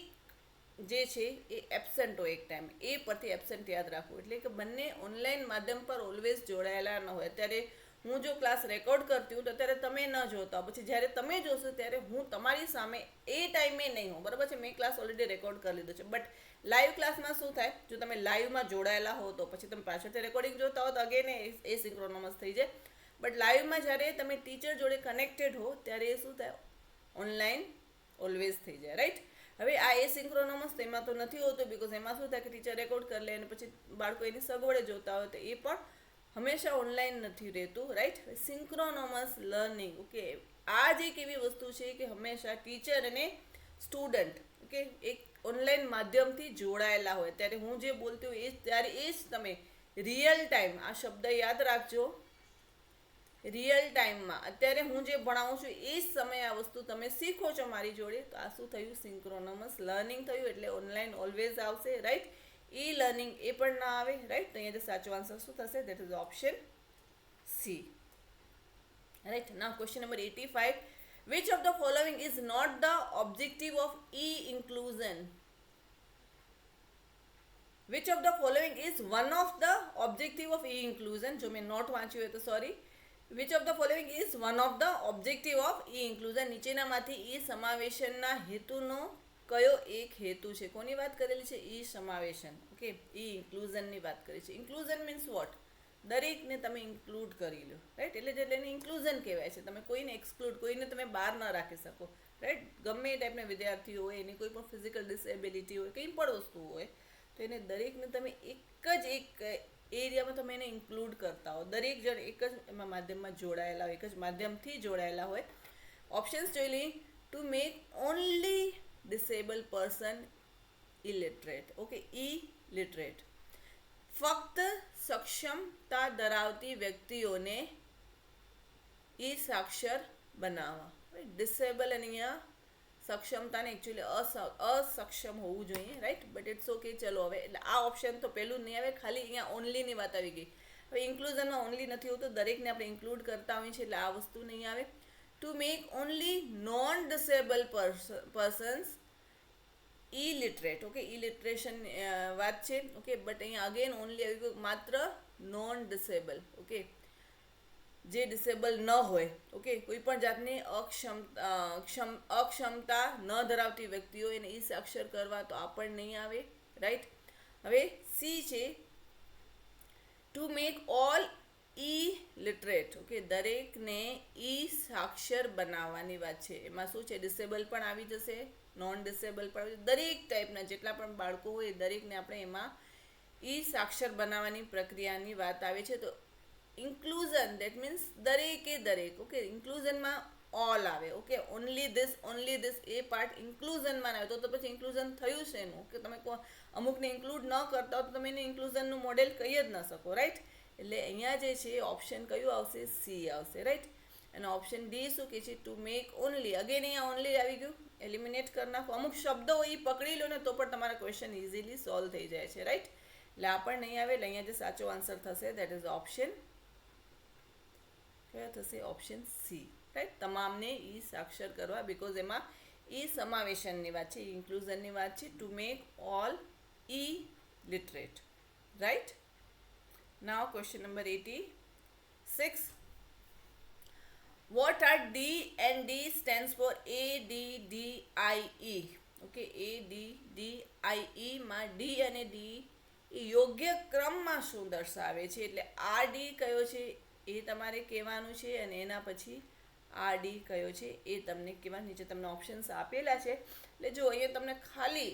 જે છે એ એબસેન્ટ હોય એક ટાઈમ, એ પરથી એબસેન્ટ યાદ રાખવું. એટલે કે બંને ઓનલાઈન માધ્યમ પર ઓલવેઝ જોડાયેલા ન હોય. અત્યારે હું જો ક્લાસ રેકોર્ડ કરતી હું તો અત્યારે તમે ન જોતા, પછી જ્યારે તમે જોશો ત્યારે હું તમારી સામે એ ટાઈમે નહીં હોઉં, બરાબર છે, મેં ક્લાસ ઓલરેડી રેકોર્ડ કરી લીધો છે. બટ લાઈવ ક્લાસમાં શું થાય? જો તમે લાઈવમાં જોડાયેલા હો તો પછી તમે પાછળથી રેકોર્ડિંગ જોતા હો તો અગેન એ સિન્ક્રોનોમસ થઈ જાય. બટ લાઈવમાં જ્યારે તમે ટીચર જોડે કનેક્ટેડ હો ત્યારે એ શું થાય? ઓનલાઈન ઓલવેઝ થઈ જાય, રાઈટ. હવે આ એસિન્ક્રોનોમસ તો એમાં તો નથી હોતું, બિકોઝ એમાં શું થાય કે ટીચર રેકોર્ડ કરી લે અને પછી બાળકો એની સગવડે જોતા હોય, તો એ પણ હંમેશા ઓનલાઈન નથી રહેતું, રાઈટ. સિન્ક્રોનોમસ લર્નિંગ, ઓકે, આ જ એક એવી વસ્તુ છે કે હંમેશા ટીચર અને સ્ટુડન્ટ, ઓકે, એક ઓનલાઈન માધ્યમથી જોડાયેલા હોય. ત્યારે હું જે બોલતી હોય ત્યારે એ જ તમે રિયલ ટાઈમ, આ શબ્દ યાદ રાખજો, રિયલ ટાઈમમાં અત્યારે હું જે ભણાવું છું એ જ સમયે આ વસ્તુ તમે શીખો છો મારી જોડે, તો આ શું થયું? સિન્ક્રોનોમસ લર્નિંગ થયું. એટલે ઓનલાઈન ઓલવેઝ આવશે, રાઈટ. ઈ લર્નિંગ એ પણ ના આવે, રાઈટ. તો અહીંયા સાચો આન્સર શું થશે? That is option C, right. Now question number 85, which of the following is not the objective of e-inclusion? Which of the following is one of the objective of e-inclusion? જો મેં not વાંચ્યું હોય તો sorry. Which of the following is one of the objective of e-inclusion? નીચેનામાંથી ઈ સમાવેશનના હેતુનો કયો એક હેતુ છે? કોની વાત કરેલી છે? ઈ સમાવેશન. ઓકે, ઈ ઇન્ક્લુઝનની વાત કરી છે. Inclusion means what? દરેકને તમે ઇન્ક્લુડ કરી લો, રાઈટ. એટલે એને ઇન્ક્લુઝન કહેવાય છે. તમે કોઈને એક્સક્લુડ, કોઈને તમે બહાર ન રાખી શકો, રાઈટ. ગમે એ ટાઈપના વિદ્યાર્થીઓ હોય, એની કોઈ પણ ફિઝિકલ ડિસેબિલિટી હોય, કંઈ પણ વસ્તુ હોય, તો એને દરેકને તમે એક જ એક એરિયામાં તમે એને ઇન્ક્લુડ કરતા હો. દરેક જણ એક જ એમાં માધ્યમમાં જોડાયેલા હોય, એક જ માધ્યમથી જોડાયેલા હોય. ઓપ્શન્સ જોઈ લઈએ. Two make only disable person illiterate. Okay, illiterate, ફક્ત સક્ષમતા ધરાવતી વ્યક્તિઓને ઈ સાક્ષર બનાવવા. ડિસેબલ અને અહીંયા સક્ષમતાને એકચ્યુઅલી અસક્ષમ હોવું જોઈએ, રાઈટ. But it's okay. ચલો હવે એટલે આ ઓપ્શન તો પહેલું નહીં આવે, ખાલી અહીંયા ઓનલીની વાત આવી ગઈ. હવે ઇન્ક્લુઝનમાં ઓનલી નથી હોતું, દરેકને આપણે ઇન્ક્લુડ કરતા હોઈએ છીએ, એટલે આ વસ્તુ નહીં આવે. To make only non disable persons illiterate. Okay, illiteration વાત છે. ઓકે, બટ અહીંયા અગેન ઓનલી આવી ગયું, માત્ર નોન ડિસેબલ. ઓકે, જે ડિસેબલ ન હોય, ઓકે, કોઈ પણ જાતની અક્ષમતા ન ધરાવતી વ્યક્તિઓ એને ઈ સાક્ષર કરવા, તો આ પણ નહીં આવે, રાઈટ. હવે સી છે to make all E literate. Okay, દરેકને ઈ સાક્ષર બનાવવાની વાત છે. એમાં શું છે? ડિસેબલ પણ આવી જશે, નોન ડિસેબલ પણ આવી જશે. દરેક ટાઈપના જેટલા પણ બાળકો હોય દરેકને આપણે એમાં ઈ સાક્ષર બનાવવાની પ્રક્રિયાની વાત આવે છે. તો ઇન્ક્લુઝન દેટ મીન્સ દરેકે દરેક. ઓકે, ઇન્ક્લુઝનમાં ઓલ આવે. Okay, only this a part ઇન્ક્લુઝનમાં આવે, તો પછી ઇન્ક્લુઝન થયું છે એનું. કે તમે અમુકને ઇન્ક્લુડ ન કરતા હો તો તમે એને ઇન્ક્લુઝનનું મોડેલ કહી જ ન શકો, રાઈટ. એટલે અહીંયા જે છે ઓપ્શન કયું આવશે? સી આવશે, રાઈટ. અને ઓપ્શન ડી શું કહે છે? Two make only. અગેન અહીંયા ઓનલી આવી ગયું, એલિમિનેટ કરી નાખો. અમુક શબ્દો એ પકડી લો ને તો પણ તમારા ક્વેશ્ચન ઇઝીલી સોલ્વ થઈ જાય છે, રાઈટ. એટલે આ પણ નહીં આવે. એટલે અહીંયા જે સાચો આન્સર થશે દેટ ઇઝ ઓપ્શન કયો થશે? Option C, right. તમામને ઈ સાક્ષર કરવા, બિકોઝ એમાં ઈ સમાવેશનની વાત છે, ઇન્ક્લુઝનની વાત છે. To make all E literate, right. Now question number 86. What are D and D stands for ADDIE? Okay, ADDIE માં D અને D એ યોગ્ય ક્રમમાં શું દર્શાવે છે? એટલે આ ડી કયો છે એ તમારે કહેવાનું છે, અને એના પછી આ ડી કયો છે એ તમને કહેવાનું. નીચે તમને ઓપ્શન્સ આપેલા છે. એટલે જો અહીંયા તમને ખાલી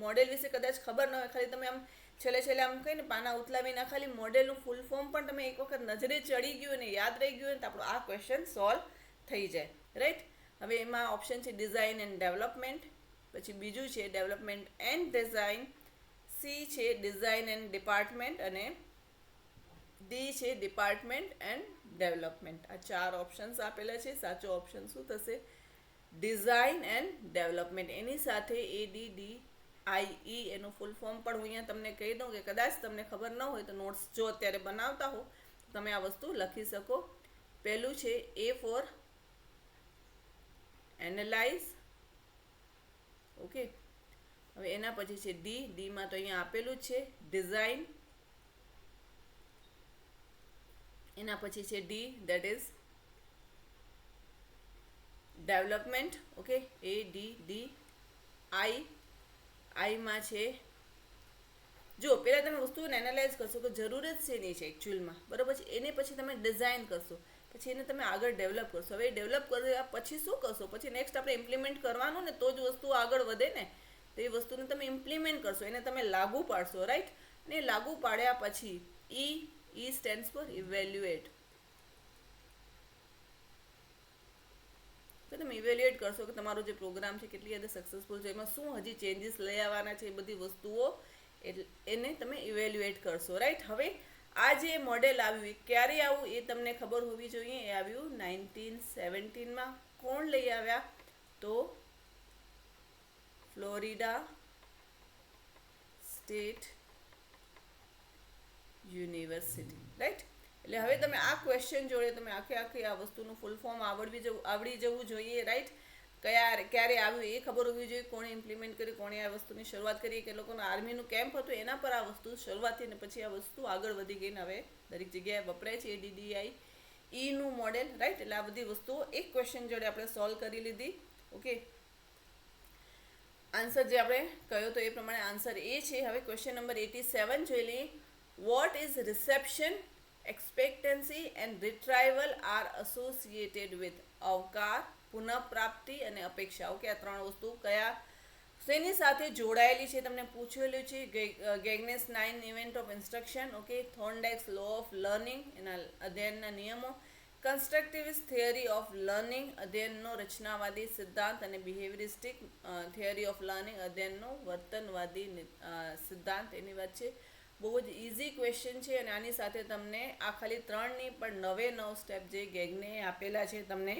મોડેલ વિશે કદાચ ખબર ન હોય, ખાલી તમે આમ છેલ્લે આમ કહીને પાના ઉથલાવીને ખાલી મોડેલનું ફૂલ ફોર્મ પણ તમે એક વખત નજરે ચડી ગયું ને યાદ રહી ગયું ને તો આપણો આ ક્વેશ્ચન સોલ્વ થઈ જાય, રાઈટ. હવે એમાં ઓપ્શન છે ડિઝાઇન એન્ડ ડેવલપમેન્ટ, પછી બીજું છે ડેવલપમેન્ટ એન્ડ ડિઝાઇન, સી છે ડિઝાઇન એન્ડ ડિપાર્ટમેન્ટ, અને ડી છે ડિપાર્ટમેન્ટ એન્ડ ડેવલપમેન્ટ. આ 4 ઓપ્શન્સ આપેલા છે. સાચો ઓપ્શન શું થશે? Design and development. એની સાથે ADDIE એનું ફૂલ ફોર્મ પણ હું અહીંયા તમને કહી દઉં કે કદાચ તમને ખબર ન હોય તો નોટ્સ જો અત્યારે બનાવતા હો તો તમે આ વસ્તુ લખી શકો. પહેલું છે A ફોર એનાલાઇઝ, ઓકે. હવે એના પછી છે ડીમાં તો અહીંયા આપેલું જ છે ડિઝાઇન, એના પછી છે D that is development, okay. ADDIમાં છે, જો પહેલાં તમે વસ્તુઓને એનાલાઇઝ કરશો કે જરૂર જ છે નહીં છે એકચ્યુઅલમાં, બરાબર છે. એને પછી તમે ડિઝાઇન કરશો, પછી એને તમે આગળ ડેવલપ કરશો. હવે ડેવલપ કર્યા પછી શું કરશો? પછી નેક્સ્ટ આપણે ઇમ્પ્લિમેન્ટ કરવાનું ને તો જ વસ્તુ આગળ વધે ને. તો એ વસ્તુને તમે ઇમ્પ્લિમેન્ટ કરશો, એને તમે લાગુ પાડશો, રાઈટ. ને લાગુ પાડ્યા પછી ઈ સ્ટેન્ડ્સ ફોર ઇવેલ્યુએટ. તો તમે ઇવેલ્યુએટ કરશો કે તમારો જે પ્રોગ્રામ છે કેટલી હદે સક્સેસફુલ છે, એમાં શું હજી ચેન્જીસ લઈ આવવાના છે, એ બધી વસ્તુઓ એને તમે ઇવેલ્યુએટ કરશો, રાઈટ. હવે આ જે મોડેલ આવ્યું એ ક્યારે આવ્યું એ તમને ખબર હોવી જોઈએ. એ આવ્યું 1917માં. કોણ લઈ આવ્યા? તો ફ્લોરિડા સ્ટેટ યુનિવર્સિટી, રાઈટ. એટલે હવે તમે આ ક્વેશ્ચન જોડે તમે આખી આ વસ્તુનું ફૂલ ફોર્મ આવડી જવું જોઈએ, રાઈટ. ક્યારે આવ્યું એ ખબર હોવી જોઈએ, કોણે ઇમ્પ્લિમેન્ટ કરી, કોણે આ વસ્તુની શરૂઆત કરી, કે લોકોનું આર્મીનું કેમ્પ હતું એના પર આ વસ્તુ શરૂઆત થઈ, ને પછી આ વસ્તુ આગળ વધી ગઈને હવે દરેક જગ્યાએ વપરાય છે ADDIE નું મોડેલ, રાઈટ. એટલે આ બધી વસ્તુઓ એક ક્વેશ્ચન જોડે આપણે સોલ્વ કરી લીધી, ઓકે. આન્સર જે આપણે કહ્યો તો એ પ્રમાણે આન્સર એ છે. હવે ક્વેશ્ચન નંબર 87 જોઈ લઈએ. What is reception, expectancy and retrieval are associated with? અવકાર, પુનઃપ્રાપ્તિ અને અપેક્ષા. ઓકે, આ 3 વસ્તુ કયા શેની સાથે જોડાયેલી છે તમને પૂછેલું છે. Gagne's 9 event of instruction, okay. Thorndike's law of learning, એના અધ્યયનના નિયમો. કન્સ્ટ્રક્ટિવિસ્ટ થિયરી ઓફ લર્નિંગ, અધ્યયનનો રચનાવાદી સિદ્ધાંત, અને બિહેવિયરિસ્ટિક થિયરી ઓફ લર્નિંગ, અધ્યયનનો વર્તનવાદી સિદ્ધાંત. એની વાત છે. બહુ જ ઇઝી ક્વેશ્ચન છે, અને આની સાથે તમને આ ખાલી 3ની પણ 9 સ્ટેપ જે ગેગ્ને આપેલા છે તમને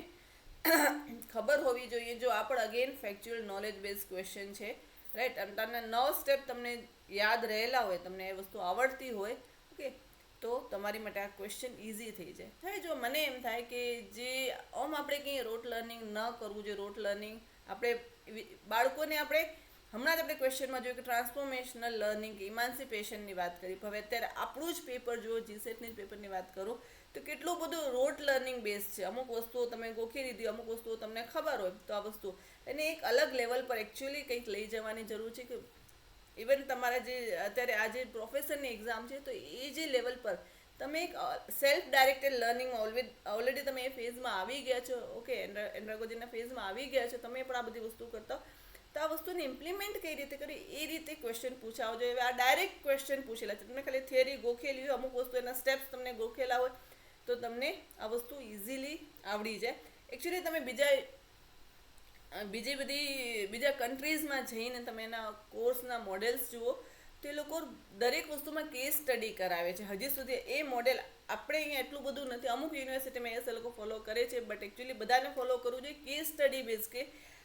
ખબર હોવી જોઈએ. જો આ પણ again factual knowledge base question છે, રાઈટ. અને તમને 9 સ્ટેપ તમને યાદ રહેલા હોય, તમને એ વસ્તુ આવડતી હોય, ઓકે, તો તમારી માટે આ ક્વેશ્ચન ઇઝી થઈ જાય. હવે જો મને એમ થાય કે જે આપણે કંઈ રોટ લર્નિંગ ન કરવું જોઈએ. રોટ લર્નિંગ આપણે બાળકોને આપણે હમણાં જ આપણે ક્વેશ્ચનમાં જોયું કે ટ્રાન્સફોર્મેશનલ લર્નિંગ કે ઇમાન્સિપેશનની વાત કરી. હવે અત્યારે આપણું જ પેપર જો જીસેટની જ પેપરની વાત કરું તો કેટલું બધું રોટ લર્નિંગ બેઝ છે. અમુક વસ્તુઓ તમે ગોખી લીધી, અમુક વસ્તુઓ તમને ખબર હોય, તો આ વસ્તુ એને એક અલગ લેવલ પર એકચ્યુઅલી કંઈક લઈ જવાની જરૂર છે. કે ઇવન તમારા જે અત્યારે આ જે પ્રોફેસરની એક્ઝામ છે તો એ જે લેવલ પર તમે એક સેલ્ફ ડાયરેક્ટેડ લર્નિંગ ઓલરેડી તમે એ ફેઝમાં આવી ગયા છો, ઓકે. એન્ડ્રાગોજીના ફેઝમાં આવી ગયા છો, તમે પણ આ બધી વસ્તુ કરતા તો આ વસ્તુને ઇમ્પ્લિમેન્ટ કઈ રીતે કરી એ રીતે ક્વેશ્ચન પૂછાવો જોઈએ. આ ડાયરેક્ટ ક્વેશ્ચન પૂછેલા છે, તમે ખાલી થિયરી ગોખેલી હોય, અમુક વસ્તુ એના સ્ટેપ્સ તમને ગોખેલા હોય તો તમને આ વસ્તુ ઇઝીલી આવડી જાય. એકચ્યુઅલી તમે બીજા કન્ટ્રીઝમાં જઈને તમે એના કોર્સના મોડેલ્સ જુઓ તે લોકો દરેક વસ્તુમાં કેસ સ્ટડી કરાવે છે. હજી સુધી એ મોડેલ આપણે અહીંયા એટલું બધું નથી, અમુક યુનિવર્સિટીમાં એ લોકો ફોલો કરે છે, બટ એકચ્યુઅલી બધાને ફોલો કરવું જોઈએ કેસ સ્ટડી બેઝ, કે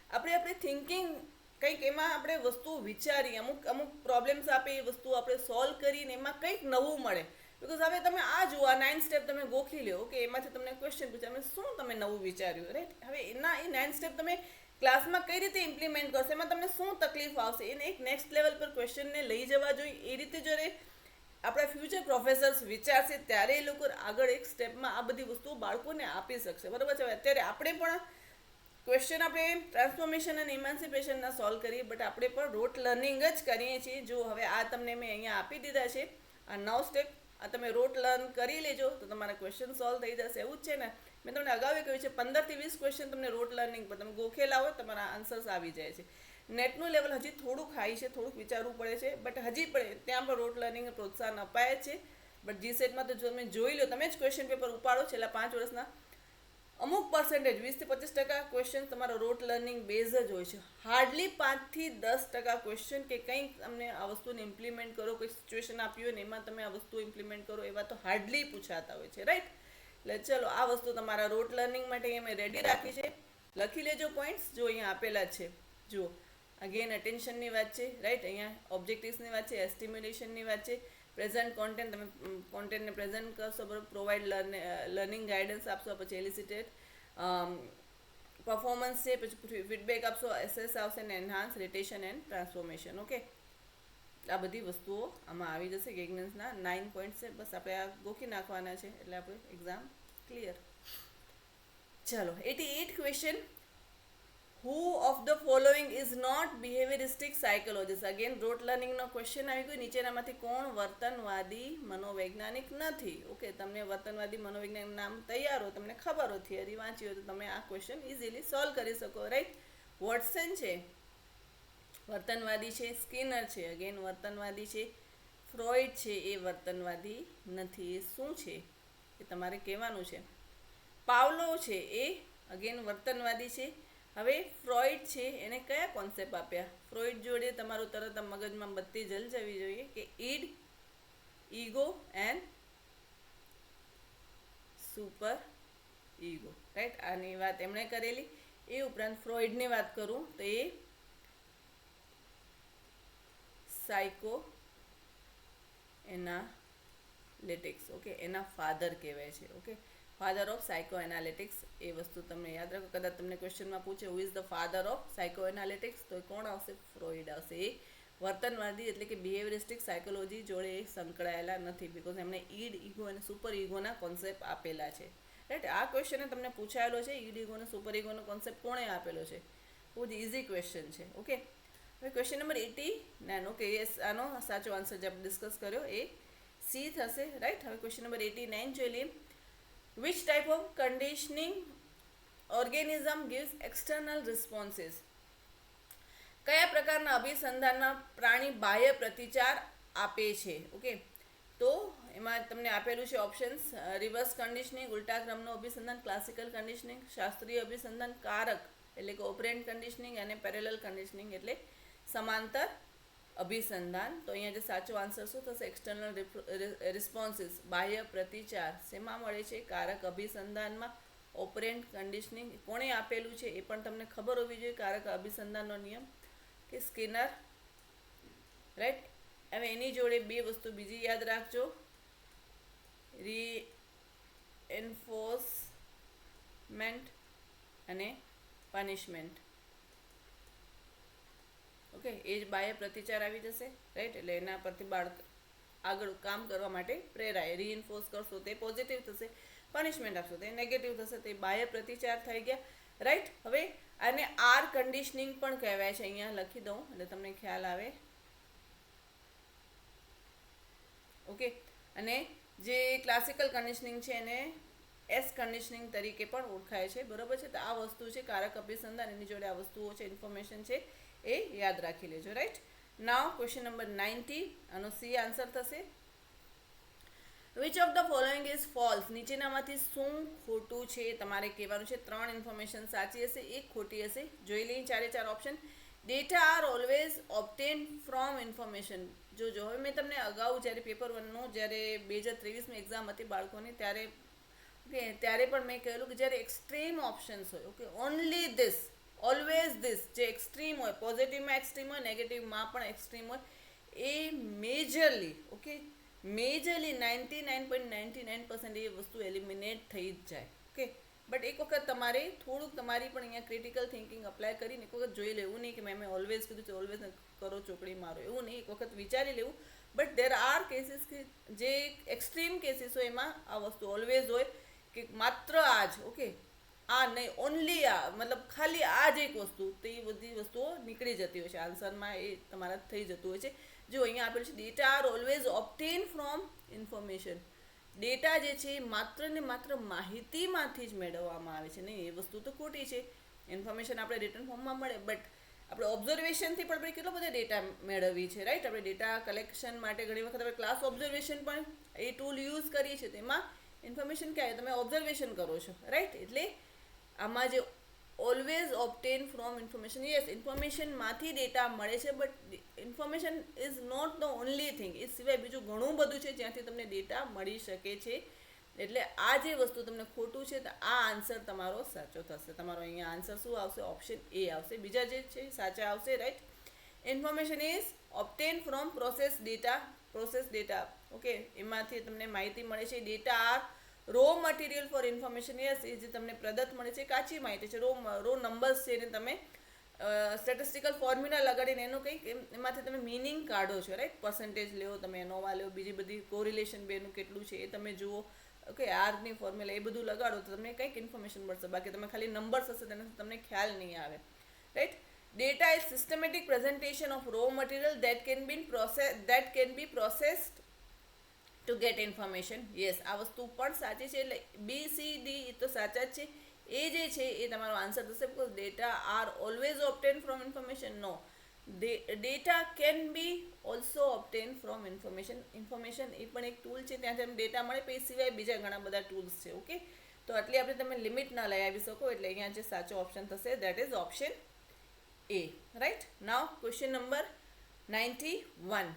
આપણે થિંકિંગ કંઈક એમાં આપણે વસ્તુ વિચારીએ, અમુક પ્રોબ્લેમ્સ આપે એ વસ્તુ આપણે સોલ્વ કરીને એમાં કંઈક નવું મળે. બિકોઝ હવે તમે આ જુઓ, આ 9 સ્ટેપ તમે ગોખી લો કે એમાંથી તમને ક્વેશ્ચન પૂછે, તમે શું તમે નવું વિચાર્યું, રાઈટ? હવે એના એ 9 સ્ટેપ તમે ક્લાસમાં કઈ રીતે ઇમ્પ્લિમેન્ટ કરશો, એમાં તમને શું તકલીફ આવશે, એને એક નેક્સ્ટ લેવલ પર ક્વેશ્ચનને લઈ જવા જોઈએ. એ રીતે જ્યારે આપણા ફ્યુચર પ્રોફેસર્સ વિચારશે ત્યારે એ લોકો આગળ એક સ્ટેપમાં આ બધી વસ્તુઓ બાળકોને આપી શકશે. બરાબર છે? અત્યારે આપણે પણ ક્વેશ્ચન આપણે ટ્રાન્સફોર્મેશન અને ઇમાન્સિપેશનના સોલ્વ કરીએ, બટ આપણે પણ રોટ લર્નિંગ જ કરીએ છીએ. જો હવે આ તમને મેં અહીંયા આપી દીધા છે, આ 9 સ્ટેપ, આ તમે રોટ લર્ન કરી લેજો તો તમારા ક્વેશ્ચન સોલ્વ થઈ જશે. એવું જ છે ને? મેં તમને અગાઉ કહ્યું છે 15 થી 20 ક્વેશ્ચન તમને રોટ લર્નિંગ પર તમે ગોખેલા હોય, તમારા આન્સર્સ આવી જાય છે. નેટનું લેવલ હજી થોડુંક હાઈ છે, થોડુંક વિચારવું પડે છે, બટ હજી પણ ત્યાં પણ રોટ લર્નિંગ પ્રોત્સાહન અપાય જ છે. બટ જીસેટમાં તો જો તમે જોઈ લો, તમે જ ક્વેશ્ચન પેપર ઉપાડો છેલ્લા 5 વર્ષના, અમુક પર્સન્ટેજ 20% ક્વેશ્ચન તમારો રોટ લર્નિંગ બેઝ જ હોય છે. હાર્ડલી 5 થી 10% ક્વેશ્ચન કે કંઈક તમને આ વસ્તુને ઇમ્પ્લિમેન્ટ કરો, કોઈ સિચ્યુએશન આપ્યું હોય ને એમાં તમે આ વસ્તુ ઇમ્પ્લિમેન્ટ કરો, એવા તો હાર્ડલી પૂછાતા હોય છે, રાઈટ? એટલે ચલો, આ વસ્તુ તમારા રોટ લર્નિંગ માટે અહીંયા મેં રેડી રાખી છે. લખી લેજો પોઈન્ટ્સ, જો અહીંયા આપેલા જ છે. જુઓ, અગેન અટેન્શનની વાત છે, રાઈટ? અહીંયા ઓબ્જેક્ટિવ્સની વાત છે, એસ્ટિમ્યુલેશનની વાત છે, પ્રેઝન્ટ કોન્ટેન્ટ, તમે કોન્ટેન્ટને પ્રેઝન્ટ કરશો, બરાબર, પ્રોવાઈડ લર્નિંગ ગાઈડન્સ આપશો, પછી એલિસિટેડ પરફોર્મન્સ છે, પછી ફીડબેક આપશો, એસેસ આવશે ને એન્હાન્સ, રિટેશન એન્ડ ટ્રાન્સફોર્મેશન. ઓકે, આ બધી વસ્તુઓ આમાં આવી જશે. ગેગનન્સના 9 પોઈન્ટ છે, બસ આપણે આ ગોખી નાખવાના છે એટલે આપણે એક્ઝામ ક્લિયર. ચલો, 88 question. Who of the following is not behaviouristic psychologist? Again rote લર્નિંગનો ક્વેશ્ચન આવી ગયો. નીચેનામાંથી કોણ વર્તનવાદી મનોવૈજ્ઞાનિક નથી? ઓકે, તમને વર્તનવાદી મનોવૈજ્ઞાનિક નામ તૈયાર હોય, તમને ખબર હોય, થિયરી વાંચી હોય, તો તમે આ ક્વેશ્ચન ઇઝીલી સોલ્વ કરી શકો, રાઈટ? વોટસન છે, વર્તનવાદી છે. સ્કિનર છે, અગેન વર્તનવાદી છે. ફ્રોઈડ છે, એ વર્તનવાદી નથી. એ શું છે એ તમારે કહેવાનું છે. પાવલો છે, એ અગેન વર્તનવાદી છે. હવે ફ્રોઈડ છે, એને કયા કોન્સેપ્ટ આપ્યા? ફ્રોઈડ જોડે તમારું તરત મગજમાં બત્તી જલજવી જોઈએ કે id, ego and super ego, right? આની વાત એમણે કરેલી. એ ઉપરાંત ફ્રોઈડની વાત કરું તો એ સાયકો એનાલિટિક્સ, ઓકે, એના ફાધર કહેવાય છે. Okay, father of psychoanalytics, એ વસ્તુ તમને યાદ રાખો. કદાચ તમને ક્વેશ્ચનમાં પૂછે who is the father of psychoanalytics, તો કોણ આવશે? ફ્રોઈડ આવશે. એ વર્તનવાદી એટલે કે બિહેવિયરિસ્ટિક સાયકોલોજી જોડે સંકળાયેલા નથી, બિકોઝ એમણે ઈડ, ઈગો અને સુપર ઈગોના કોન્સેપ્ટ આપેલા છે, રાઈટ? આ ક્વેશ્ચન તમને પૂછાયેલો છે, ઈડ, ઈગો અને સુપર ઈગોનો કોન્સેપ્ટ કોણે આપેલો છે? બહુ જ ઇઝી ક્વેશ્ચન છે. ઓકે, હવે ક્વેશ્ચન નંબર 89. ઓકે, યસ, આનો સાચો આન્સર જે આપણે ડિસ્કસ કર્યો એ સી થશે, રાઈટ? હવે ક્વેશ્ચન નંબર 89 જોઈ લઈએ. Which type of conditioning organism gives external responses? કયા પ્રકારના અભિસંધાનમાં પ્રાણી બાહ્ય પ્રતિચાર આપે છે? ઓકે, તો એમાં તમને આપેલું છે ઓપ્શન્સ: રિવર્સ કન્ડિશનિંગ, ઉલટા ક્રમનો અભિસંધાન, ક્લાસિકલ કન્ડિશનિંગ, શાસ્ત્રીય અભિસંધાન, કારક એટલે કે ઓપરેન્ટ કન્ડિશનિંગ, અને પેરેલલ કન્ડિશનિંગ એટલે સમાંતર અભિસંધાન. તો અહીંયા જે સાચો આન્સર શું થશે? એક્સટર્નલ રિસ્પોન્સીસ, બાહ્ય પ્રતિચાર શેમાં મળે છે? કારક અભિસંધાનમાં. ઓપરેન્ટ કન્ડિશનિંગ કોણે આપેલું છે એ પણ તમને ખબર હોવી જોઈએ, કારક અભિસંધાનનો નિયમ કે સ્કિનર, રાઈટ? હવે એની જોડે બે વસ્તુ બીજી યાદ રાખજો: રીએન્ફોર્સમેન્ટ અને પનિશમેન્ટ. ઓકે, એ જ બાહ્ય પ્રતિચાર આવી જશે, રાઈટ? એટલે એના પરથી બાળક આગળ કામ કરવા માટે પ્રેરાય. રીઇન્ફોર્સ કરશો તે પોઝિટિવ થશે, પનિશમેન્ટ આપશો તે નેગેટિવ થશે. તે બાહ્ય પ્રતિચાર થઈ ગયા, રાઈટ? હવે આને આર કન્ડિશનિંગ પણ કહેવાય છે. અહીંયા લખી દઉં એટલે તમને ખ્યાલ આવે. ઓકે, અને જે ક્લાસિકલ કન્ડિશનિંગ છે એને એસ કન્ડિશનિંગ તરીકે પણ ઓળખાય છે, બરાબર છે? તો આ વસ્તુ છે કારક અભિસંધાન, એની જોડે આ વસ્તુઓ છે, ઇન્ફોર્મેશન છે, એ યાદ રાખી લેજો, રાઈટ? નાવ ક્વેશ્ચન નંબર 90. આનો સી આન્સર થશે. Which of the following is false? નીચેનામાંથી શું ખોટું છે તમારે કહેવાનું છે. 3 ઇન્ફોર્મેશન સાચી હશે, 1 ખોટી હશે. જોઈ લઈએ ચારે ચાર option. Data are always obtain from information. જો હવે મેં તમને અગાઉ જ્યારે પેપર 1નું જ્યારે 2023માં એક્ઝામ હતી બાળકોની ત્યારે ઓકે ત્યારે પણ મેં કહેલું કે જ્યારે એક્સ્ટ્રીમ ઓપ્શન્સ હોય okay only this always this જે એક્સ્ટ્રીમ હોય પોઝિટિવમાં એક્સ્ટ્રીમ હોય નેગેટિવમાં પણ એક્સ્ટ્રીમ હોય એ મેજરલી ઓકે મેજરલી 99.99% એ વસ્તુ એલિમિનેટ થઈ જ જાય ઓકે બટ એક વખત તમારે થોડુંક તમારી પણ અહીંયા ક્રિટિકલ થિંકિંગ અપ્લાય કરીને એક વખત જોઈ લેવું નહીં કે મેં ઓલવેઝ કીધું છે ઓલવેઝ કરો ચોકડી મારો એવું નહીં એક વખત વિચારી લેવું બટ દેર આર કેસીસ કે જે એક્સ્ટ્રીમ કેસીસ હોય એમાં આ વસ્તુ ઓલવેઝ હોય કે માત્ર આ જ ઓકે આ નહીં ઓનલી આ મતલબ ખાલી આ જ એક વસ્તુ તો એ બધી વસ્તુઓ નીકળી જતી હોય છે આન્સરમાં એ તમારા થઈ જતું હોય છે જો અહીંયા આપેલું છે data are always obtain from information data જે છે એ માત્ર ને માત્ર માહિતીમાંથી જ મેળવવામાં આવે છે નહીં એ વસ્તુ તો ખોટી છે ઇન્ફોર્મેશન આપણે રિટર્ન ફોર્મમાં મળે બટ આપણે ઓબ્ઝર્વેશનથી પણ આપણે કેટલો બધો ડેટા મેળવીએ છીએ રાઈટ આપણે ડેટા કલેક્શન માટે ઘણી વખત આપણે ક્લાસ ઓબ્ઝર્વેશન પણ એ ટૂલ યુઝ કરીએ છીએ તેમાં ઇન્ફોર્મેશન ક્યાં આવે તમે ઓબ્ઝર્વેશન કરો છો રાઈટ એટલે આમાં જે always obtain from information yes ઇન્ફોર્મેશનમાંથી ડેટા મળે છે but information is not the only thing એ સિવાય બીજું ઘણું બધું છે જ્યાંથી તમને ડેટા મળી શકે છે એટલે આ જે વસ્તુ તમને ખોટું છે તો આ આન્સર તમારો સાચો થશે તમારો અહીંયા આન્સર શું આવશે ઓપ્શન એ આવશે બીજા જે છે સાચા આવશે right information is obtain from process data okay એમાંથી તમને માહિતી મળે છે data are raw material for information yes એ જે તમને પ્રદત્ત મળે છે કાચી માહિતી છે રો નંબર્સ છે એને તમે સ્ટેટિસ્ટિકલ ફોર્મ્યુલા લગાડીને એનું કંઈક એમાંથી તમે મિનિંગ કાઢો છો રાઈટ પર્સન્ટેજ લો તમે એનોવા લો બીજી બધી કોરિલેશન બેનું કેટલું છે એ તમે જુઓ ઓકે આરની ફોર્મ્યુલા એ બધું લગાડો તો તમને કંઈક ઇન્ફોર્મેશન મળશે બાકી તમે ખાલી નંબર્સ હશે તેનાથી તમને ખ્યાલ નહીં આવે right data is systematic presentation of raw material that can be processed two gate information yes આ વસ્તુ પણ સાચી છે એટલે બી સી ડી તો સાચા જ છે એ જે છે એ તમારો આન્સર થશે because data are always obtain from information no data can be also obtain from information એ પણ એક ટૂલ છે ત્યાંથી તમે ડેટા મળે પણ એ સિવાય બીજા ઘણા બધા ટૂલ્સ છે ઓકે તો આટલી આપણે તમે લિમિટ ના લઈ આવી શકો એટલે અહીંયા જે સાચો ઓપ્શન થશે that is option A right now question number 91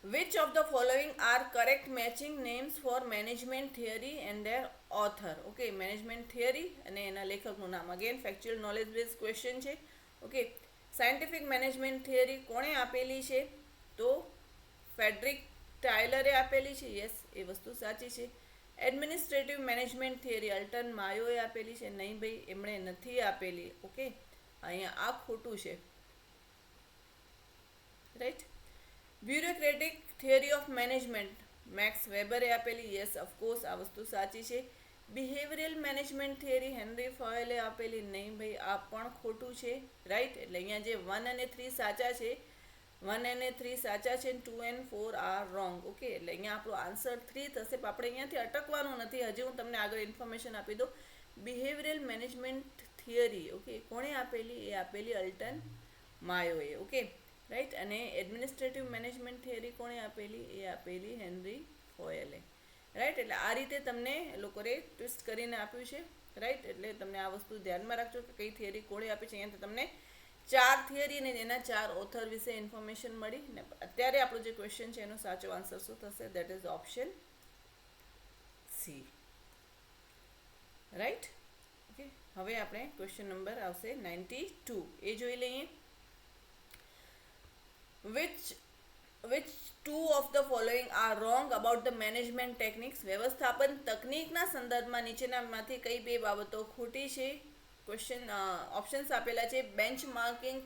Which of the following are correct matching names for management theory and their author? Okay, management theory અને એના લેખકનું નામ again factual knowledge base question છે okay scientific management theory કોણે આપેલી છે તો Frederick ટાયલરે આપેલી છે યસ એ વસ્તુ સાચી છે એડમિનિસ્ટ્રેટિવ મેનેજમેન્ટ થિયરી અલ્ટન માયોએ આપેલી છે નહીં ભાઈ એમણે નથી આપેલી ઓકે અહીંયા આ ખોટું છે right bureaucratic theory of management Max વેબરે આપેલી યસ ઓફકોર્સ આ વસ્તુ સાચી છે બિહેવિયરલ મેનેજમેન્ટ થિયરી હેનરી ફોયલે આપેલી નહીં ભાઈ આ પણ ખોટું છે રાઈટ એટલે અહીંયા જે 1 અને 3 સાચા છે 1 અને 3 સાચા છે 2 and 4 આર રોંગ ઓકે એટલે અહીંયા આપણો આન્સર 3 થશે પણ આપણે અહીંયાથી અટકવાનું નથી હજી હું તમને આગળ ઇન્ફોર્મેશન આપી દઉં બિહેવિયરલ મેનેજમેન્ટ થિયરી ઓકે કોણે આપેલી એ આપેલી અલ્ટન માયોએ ઓકે રાઈટ અને એડમિનિસ્ટ્રેટિવ મેનેજમેન્ટ થિયરી કોણે આપેલી એ આપેલી હેનરી ફોયલે રાઈટ એટલે આ રીતે તમને લોકોએ ટ્વિસ્ટ કરીને આપ્યું છે રાઈટ એટલે તમને આ વસ્તુ ધ્યાનમાં રાખજો કે કઈ થિયરી કોણે આપી છે અહીંયાથી તમને 4 થિયરી અને એના 4 ઓથર વિશે ઇન્ફોર્મેશન મળી ને અત્યારે આપણો જે ક્વેશ્ચન છે એનો સાચો આન્સર શું થશે that is option C right okay હવે આપણે ક્વેશ્ચન નંબર આવશે 92 એ જોઈ લઈએ which two of the following are wrong about the management techniques વ્યવસ્થાપન તકનીકના સંદર્ભમાં નીચેનામાંથી કઈ બે બાબતો ખોટી છે ક્વેશ્ચન ઓપ્શન્સ આપેલા છે બેન્ચમાર્કિંગ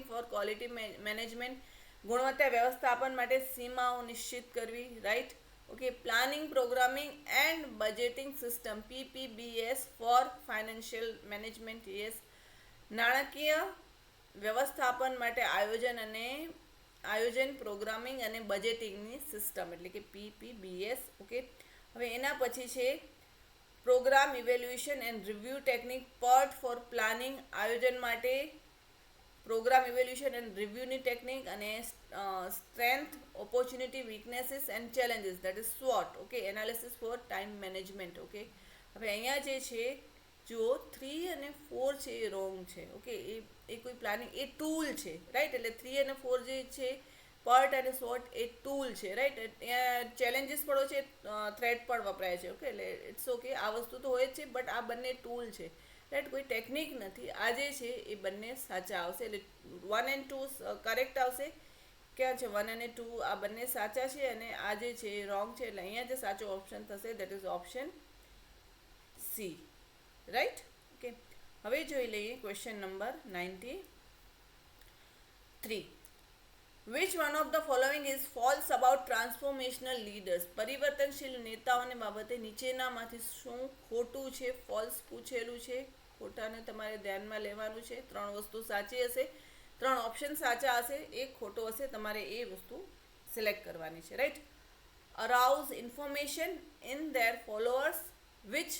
ફોર ક્વોલિટી મેનેજમેન્ટ ગુણવત્તા વ્યવસ્થાપન માટે સીમાઓ નિશ્ચિત કરવી right okay planning programming and budgeting system PPBS for financial management yes નાણાકીય વ્યવસ્થાપન માટે આયોજન પ્રોગ્રામિંગ અને બજેટિંગની સિસ્ટમ એટલે કે PPBS ઓકે હવે એના પછી છે programme evaluation and review technique PERT for planning આયોજન માટે પ્રોગ્રામ ઇવેલ્યુએશન એન્ડ રિવ્યૂની ટેકનિક અને strength opportunity weaknesses and challenges that is SWOT okay analysis for time management okay હવે અહીંયા જે છે જો 3 અને 4 છે એ રોંગ છે. ઓકે, એ કોઈ પ્લાનિંગ, એ ટૂલ છે, રાઈટ. એટલે 3 અને 4 જે છે પર્ટ અને શોર્ટ એ ટૂલ છે, રાઈટ. ત્યાં ચેલેન્જીસ પણ છે, થ્રેડ પણ વપરાય છે. ઓકે, એટલે ઇટ્સ ઓકે, આ વસ્તુ તો હોય જ છે, બટ આ બંને ટૂલ છે, રાઈટ. કોઈ ટેકનિક નથી. આ જે છે એ બંને સાચા આવશે. એટલે 1 and 2 કરેક્ટ આવશે. ક્યાં છે 1 અને 2? આ બંને સાચા છે અને આ જે છે એ રોંગ છે. એટલે અહીંયા જે સાચો ઓપ્શન થશે that is option C, right. Okay, હવે જોઈ લઈએ question number 93. Which one of the following is false about transformational leaders? પરિવર્તનશીલ નેતાઓને બાબતે નીચેનામાંથી શું ખોટું છે? ફોલ્સ પૂછેલું છે. ખોટાને તમારે ધ્યાનમાં લેવાનું છે. 3 વસ્તુ સાચી હશે, 3 ઓપ્શન સાચા હશે, એક ખોટો હશે. તમારે એ વસ્તુ સિલેક્ટ કરવાની છે, right. Arouse information in their followers which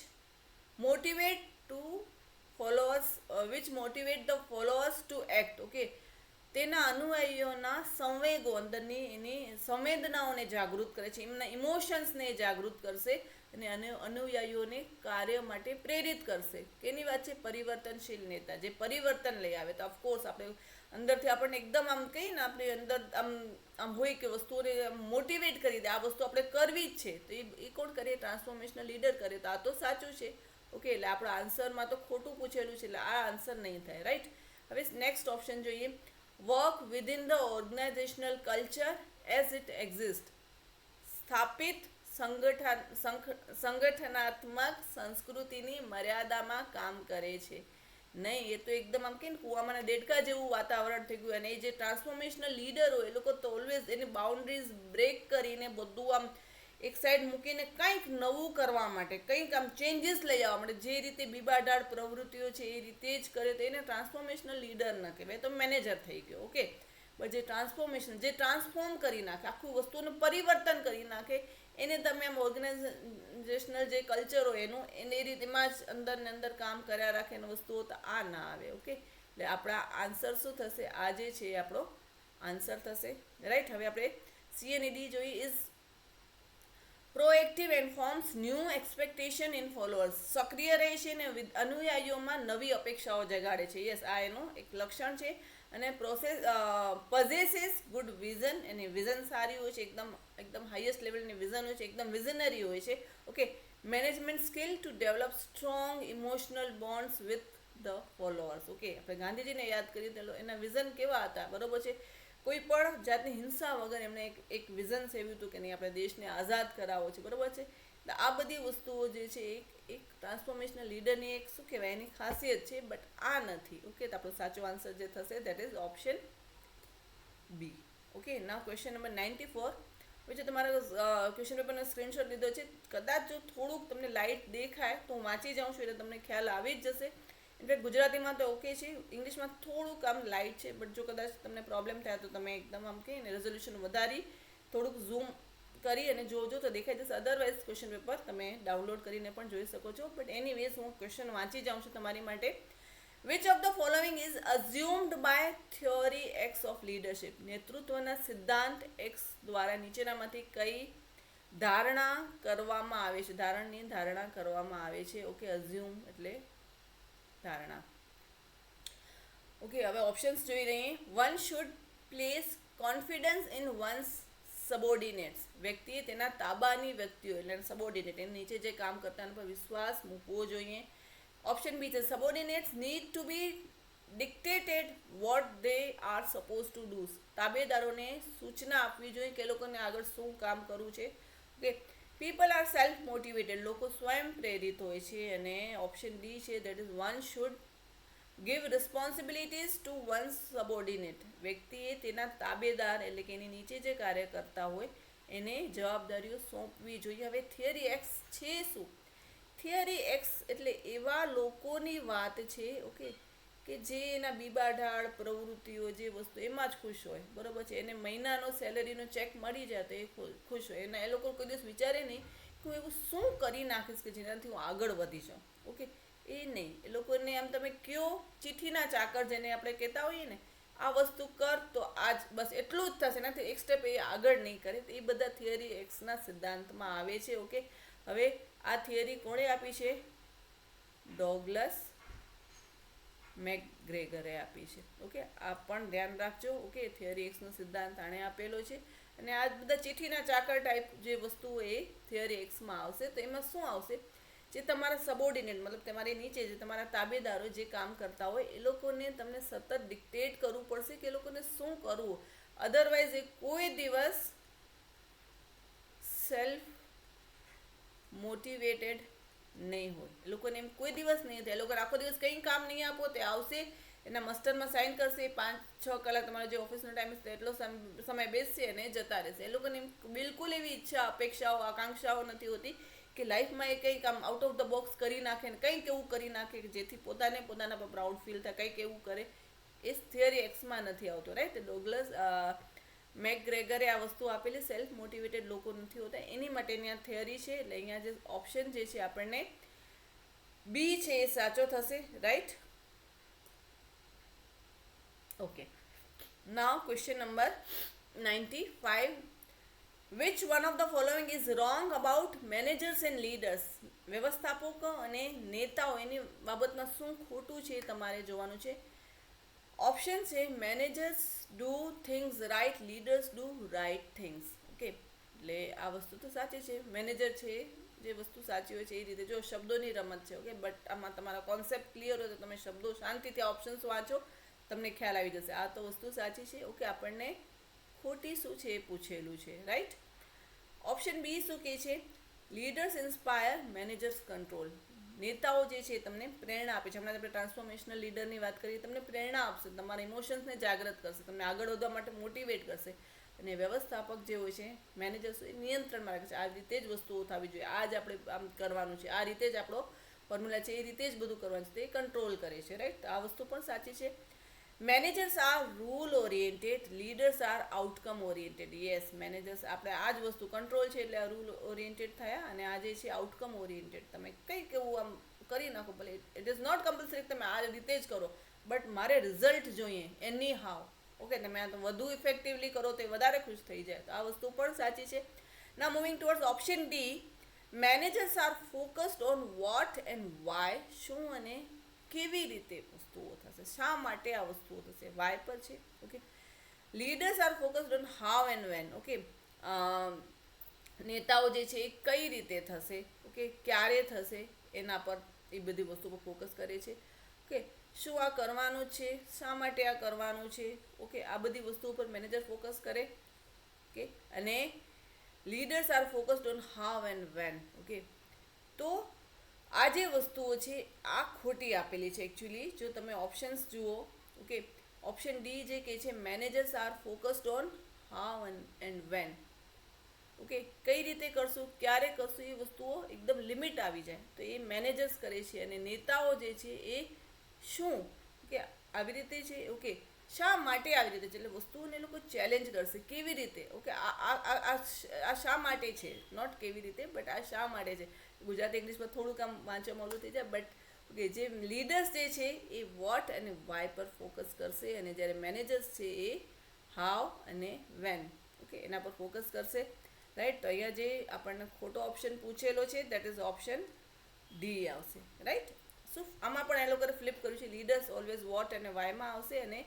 motivate the followers to act. Okay, તેના અનુયાયીઓના સંવેગો, અંદરની એની સંવેદનાઓને જાગૃત કરે છે, એમના ઇમોશન્સને જાગૃત કરશે અને અનુયાયીઓને કાર્ય માટે પ્રેરિત કરશે. કેની વાત છે? પરિવર્તનશીલ નેતા, જે પરિવર્તન લઈ આવે. તો ઓફકોર્સ આપણે અંદરથી આપણને એકદમ આમ કહીએ ને, આપણી અંદર આમ હોય કે વસ્તુઓને મોટિવેટ કરી દે, આ વસ્તુ આપણે કરવી જ છે. તો એ કોણ કરે? ટ્રાન્સફોર્મેશનલ લીડર કરે. તો આ તો સાચું છે. ઓકે, એટલે આપણા આન્સરમાં તો ખોટું પૂછેલું છે, એટલે આ આન્સર નહીં થાય, રાઈટ. હવે નેક્સ્ટ ઓપ્શન જોઈએ. Work within the organisational culture as it exist. સ્થાપિત સંગઠનાત્મક સંસ્કૃતિની મર્યાદામાં કામ કરે છે. નહીં, એ તો એકદમ આમ કે કુવામાં દેડકા જેવું વાતાવરણ થઈ ગયું. અને એ જે ટ્રાન્સફોર્મેશનલ લીડર હોય એ લોકો તો ઓલવેઝ એની બાઉન્ડ્રીઝ બ્રેક કરીને બધું આમ એક સાઈડ મૂકીને કંઈક નવું કરવા માટે, કંઈક આમ ચેન્જીસ લઈ આવવા માટે, જે રીતે બીબાઢાળ પ્રવૃત્તિઓ છે એ રીતે જ કરે તો એને ટ્રાન્સફોર્મેશનલ લીડર ન કહેવાય, તો મેનેજર થઈ ગયો. ઓકે, પણ જે ટ્રાન્સફોર્મ કરી નાખે, આખું વસ્તુનું પરિવર્તન કરી નાખે, એને તમે આમ ઓર્ગેનાઇઝેશનલ જે કલ્ચર હોય એનું એને એ રીતેમાં જ અંદર ને અંદર કામ કર્યા રાખે એની વસ્તુઓ, તો આ ના આવે. ઓકે, એટલે આપણા આન્સર શું થશે? આ જે છે એ આપણો આન્સર થશે, રાઈટ. હવે આપણે સી અને ડી જોઈએ. Is proactive and forms new expectation in followers. સક્રિય રહે છે અને અનુયાયીઓમાં નવી અપેક્ષાઓ જગાડે છે. યસ, આ એનું એક લક્ષણ છે. અને પોઝેસીસ ગુડ વિઝન, એની વિઝન સારી હોય છે, એકદમ હાઈએસ્ટ લેવલની વિઝન હોય છે, એકદમ વિઝનરી હોય છે. Okay, management skill to develop strong emotional bonds with the followers. Okay, આપણે ગાંધીજીને યાદ કરીએ તો એના વિઝન કેવા હતા, બરોબર છે. કોઈ પણ જાતની હિંસા વગર એમને એક વિઝન સેવ્યું હતું કે નહીં, આપણે દેશને આઝાદ કરાવવો છે, બરોબર છે. એટલે આ બધી વસ્તુઓ જે છે એક ટ્રાન્સફોર્મેશનલ લીડરની એક શું કહેવાય એની ખાસિયત છે, બટ આ નથી. ઓકે, તો આપણો સાચો આન્સર જે થશે that is option B. Okay, now question number 94. પછી તમારા ક્વેશ્ચન પેપરનો સ્ક્રીનશોટ લીધો છે. કદાચ જો થોડુંક તમને લાઇટ દેખાય તો હું વાંચી જાઉં છું એટલે તમને ખ્યાલ આવી જ જશે. ઇનફેક્ટ ગુજરાતીમાં તો ઓકે છે, ઇંગ્લિશમાં થોડુંક આમ લાઇટ છે, બટ જો કદાચ તમને પ્રોબ્લેમ થાય તો તમે એકદમ આમ કહીને રેઝોલ્યુશન વધારી થોડુંક ઝૂમ કરી અને જોજો તો દેખાઈ જશે. અદરવાઇઝ ક્વેશ્ચન પેપર તમે ડાઉનલોડ કરીને પણ જોઈ શકો છો. બટ એનીવેઝ હું ક્વેશ્ચન વાંચી જાઉં છું તમારી માટે. Which of the following is assumed by theory X of leadership? નેતૃત્વના સિદ્ધાંત એક્સ દ્વારા નીચેનામાંથી કઈ ધારણા કરવામાં આવે છે? ધારણા કરવામાં આવે છે. ઓકે, અઝ્યુમ એટલે ધારણા. ઓકે, હવે ઓપ્શન્સ જોઈ લઈએ. One should place confidence in one's subordinates. વ્યક્તિએ તેના તાબાની વ્યક્તિઓ એટલે સબોર્ડિનેટ એની નીચે જે કામ કરતા એના પર વિશ્વાસ મૂકવો જોઈએ. ઓપ્શન બી છે subordinates need to be dictated what they are suppose to do. તાબેદારોને સૂચના આપવી જોઈએ કે લોકોને આગળ શું કામ કરવું છે. Okay, people are self motivated. લોકો સ્વયં પ્રેરિત હોય છે. અને ઓપ્શન ડી છે that is one should give responsibilities to one's subordinate. વ્યક્તિએ તેના તાબેદાર એટલે કે એની નીચે જે કાર્ય કરતા હોય એને જવાબદારીઓ સોંપવી જોઈએ. હવે થિયરી એક્સ છે શું? થિયરી એક્સ એટલે એવા લોકોની વાત છે, ઓકે, કે જે એના બીબાઢાળ પ્રવૃત્તિઓ જે વસ્તુ એમાં જ ખુશ હોય, બરાબર છે. એને મહિનાનો સેલરીનો ચેક મળી જાય તો એ ખુશ હોય. એના એ લોકો કોઈ દિવસ વિચારે નહીં કે હું એવું શું કરી નાખીશ કે જેનાથી હું આગળ વધી જાઉં. ઓકે, એ નહીં. એ લોકોને આમ તમે કયો ચિઠ્ઠીના ચાકર જેને આપણે કહેતા હોઈએ ને, આ વસ્તુ કર તો આજ બસ એટલું જ થશે, એનાથી એક સ્ટેપ એ આગળ નહીં કરે. તો એ બધા થિયરી એક્સના સિદ્ધાંતમાં આવે છે. ઓકે, હવે આ થિયરી કોણે આપી છે? ડોગલસ મેકગ્રેગરે આપી છે. ઓકે, આ પણ ધ્યાન રાખજો. ઓકે, થિયરી એક્સનો સિદ્ધાંત આણે આપેલો છે. અને આ બધા ચીઠીના ચાકર ટાઈપ જે વસ્તુઓ એ થિયરી એક્સમાં આવશે. તો એમાં શું આવશે, જે તમારા સબોર્ડિનેટ મતલબ તમારી નીચે જે તમારા તાબેદારો જે કામ કરતા હોય એ લોકોને તમને સતત ડિક્ટેટ કરવું પડશે કે એ લોકોને શું કરવું. અધરવાઇઝ એ કોઈ દિવસ સેલ્ફ મોટિવેટેડ નહીં હોય. એ લોકોને એમ કોઈ દિવસ નહીં થાય. એ લોકોને આખો દિવસ કંઈ કામ નહીં આપો, તે આવશે એના મસ્ટરમાં સાઇન કરશે, 5-6 કલાક તમારો જે ઓફિસનો ટાઈમ છે એટલો સમય બેસશે અને જતા રહેશે. એ લોકોને બિલકુલ એવી ઈચ્છા, અપેક્ષાઓ, આકાંક્ષાઓ નથી હોતી કે લાઈફમાં એ કંઈક આમ આઉટ ઓફ ધ બોક્સ કરી નાખે ને કંઈક એવું કરી નાખે કે જેથી પોતાના પર પ્રાઉડ ફીલ થાય, કંઈક એવું કરે. એ થિયરી એક્સમાં નથી આવતો. રાઈટ, ડોગલસ મેકગ્રેગરે આ વસ્તુ આપેલી. સેલ્ફ મોટિવેટેડ લોકો નથી હોતા, એની માટેની આ થિયરી છે. એટલે અહીંયા જે ઓપ્શન જે છે આપણને બી છે એ સાચો થશે. Right, okay. Now question number 95. Which one of the following is wrong about managers and leaders? વ્યવસ્થાપકો અને નેતાઓ એની બાબતમાં શું ખોટું છે તમારે જોવાનું છે. ઓપ્શન છે managers do things right, leaders do right things. Okay, એટલે આ વસ્તુ તો સાચી છે. મેનેજર છે જે વસ્તુ સાચી હોય છે એ રીતે, જો શબ્દોની રમત છે. ઓકે, બટ આમાં તમારા કોન્સેપ્ટ ક્લિયર હોય તો તમે શબ્દો શાંતિથી ઓપ્શન્સ વાંચો, તમને ખ્યાલ આવી જશે. આ તો વસ્તુ સાચી છે. ઓકે, આપણને ખોટી શું છે એ પૂછેલું છે. રાઈટ, ઓપ્શન બી શું કહે છે, લીડર્સ ઇન્સ્પાયર, મેનેજર્સ કંટ્રોલ. નેતાઓ જે છે તમને પ્રેરણા આપે છે. હમણાં આપણે ટ્રાન્સફોર્મેશનલ લીડરની વાત કરીએ, તમને પ્રેરણા આપશે, તમારા ઇમોશન્સને જાગૃત કરશે, તમને આગળ વધવા માટે મોટિવેટ કરશે. અને વ્યવસ્થાપક જે હોય છે, મેનેજર્સ, એ નિયંત્રણમાં રાખે છે. આ રીતે જ વસ્તુઓ થવી જોઈએ, આ જ આપણે આમ કરવાનું છે, આ રીતે જ આપણો ફોર્મ્યુલા છે, એ રીતે જ બધું કરવાનું છે. તે કંટ્રોલ કરે છે. રાઈટ, આ વસ્તુ પણ સાચી છે. Managers are rule oriented, leaders are outcome oriented. Yes, managers આપણે આ જ વસ્તુ કંટ્રોલ છે એટલે આ રૂલ ઓરિએન્ટેડ થયા, અને આ જે છે આઉટકમ ઓરિએન્ટેડ. તમે કંઈક એવું આમ કરી નાખો, ભલે ઇટ ઇઝ નોટ કમ્પલસરી તમે આ રીતે જ કરો, બટ મારે રિઝલ્ટ જોઈએ એની હાવ. ઓકે, તમે આ તો વધુ ઇફેક્ટિવલી કરો તો એ વધારે ખુશ થઈ જાય. તો આ વસ્તુ પણ સાચી છે. ના, moving towards option D, managers are focused on what and why. શું અને કેવી રીતે વસ્તુઓ થશે, શા માટે આ વસ્તુઓ થશે, વાય પર છે. Okay, leaders are focused on how and when. Okay, નેતાઓ જે છે એ કઈ રીતે થશે, ઓકે, ક્યારે થશે, એના પર એ બધી વસ્તુ પર ફોકસ કરે છે. ઓકે, શું આ કરવાનું છે, શા માટે આ કરવાનું છે. ઓકે, આ બધી વસ્તુ ઉપર મેનેજર ફોકસ કરે. ઓકે, અને leaders are focused on how and when. Okay, તો આ જે વસ્તુઓ છે આ ખોટી આપેલી છે એકચ્યુઅલી. જો તમે ઓપ્શન્સ જુઓ, ઓકે, ઓપ્શન ડી જે કહે છે managers are focused on how and when. Okay, કઈ રીતે કરશું, ક્યારે કરશું, એ વસ્તુઓ એકદમ લિમિટ આવી જાય તો એ મેનેજર્સ કરે છે. અને નેતાઓ જે છે એ શું, કે આવી રીતે છે. ઓકે, શા માટે આવી રીતે છે, એટલે વસ્તુઓને લોકો ચેલેન્જ કરશે કેવી રીતે. ઓકે, આ શા માટે છે, નોટ કેવી રીતે, બટ આ શા માટે છે. ગુજરાતી ઇંગ્લિશમાં થોડુંક આમ વાંચવામાં ઓલું થઈ જાય, બટ ઓકે, જે લીડર્સ જે છે એ વોટ અને વાય પર ફોકસ કરશે, અને જ્યારે મેનેજર્સ છે એ હાવ અને વેન, ઓકે, એના પર ફોકસ કરશે. રાઈટ, તો અહીંયા જે આપણને ખોટો ઓપ્શન પૂછેલો છે દેટ ઇઝ ઓપ્શન ડી આવશે. રાઈટ, શું આમાં પણ એ લોકોએ ફ્લિપ કર્યું છે, લીડર્સ ઓલવેઝ વોટ અને વાયમાં આવશે, અને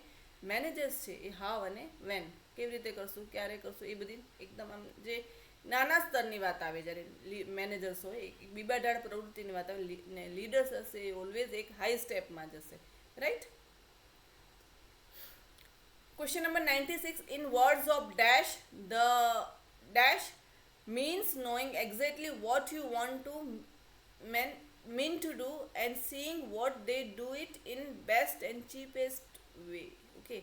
મેનેજર્સ છે એ હાવ અને વેન, કેવી રીતે કરશું, ક્યારે કરશું, એ બધી એકદમ આમ જે નાના સ્તરની વાત આવે, જ્યારે મેનેજર્સ હોય એક બીબાઢાળ પ્રવૃત્તિની વાત આવે, ને લીડર્સ હશે એ ઓલવેઝ એક હાઈ સ્ટેપમાં જશે. Right, question number 96. In words of dash, the dash means knowing exactly what you want to mean to do and seeing what they do it in best and cheapest way. Okay,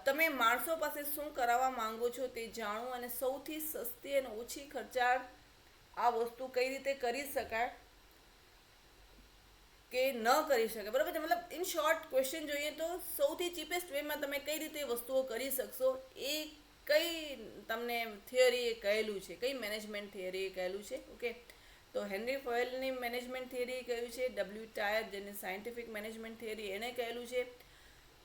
તમે માણસો પાસે શું કરાવવા માંગો છો તે જાણવું, અને સૌથી સસ્તી અને ઓછી ખર્ચાળ આ વસ્તુ કઈ રીતે કરી શકાય કે ન કરી શકાય. બરાબર છે, મતલબ ઇન શોર્ટ ક્વેશ્ચન જોઈએ તો સૌથી ચીપેસ્ટ વેમાં તમે કઈ રીતે વસ્તુઓ કરી શકશો, એ કઈ તમને થિયરી એ કહેલું છે, કઈ મેનેજમેન્ટ થિયરી એ કહેલું છે. ઓકે, તો હેનરી ફોયલની મેનેજમેન્ટ થિયરી એ કહ્યું છે. ડબલ્યુ ટાયર જેની સાયન્ટિફિક મેનેજમેન્ટ થિયરી એણે કહેલું છે.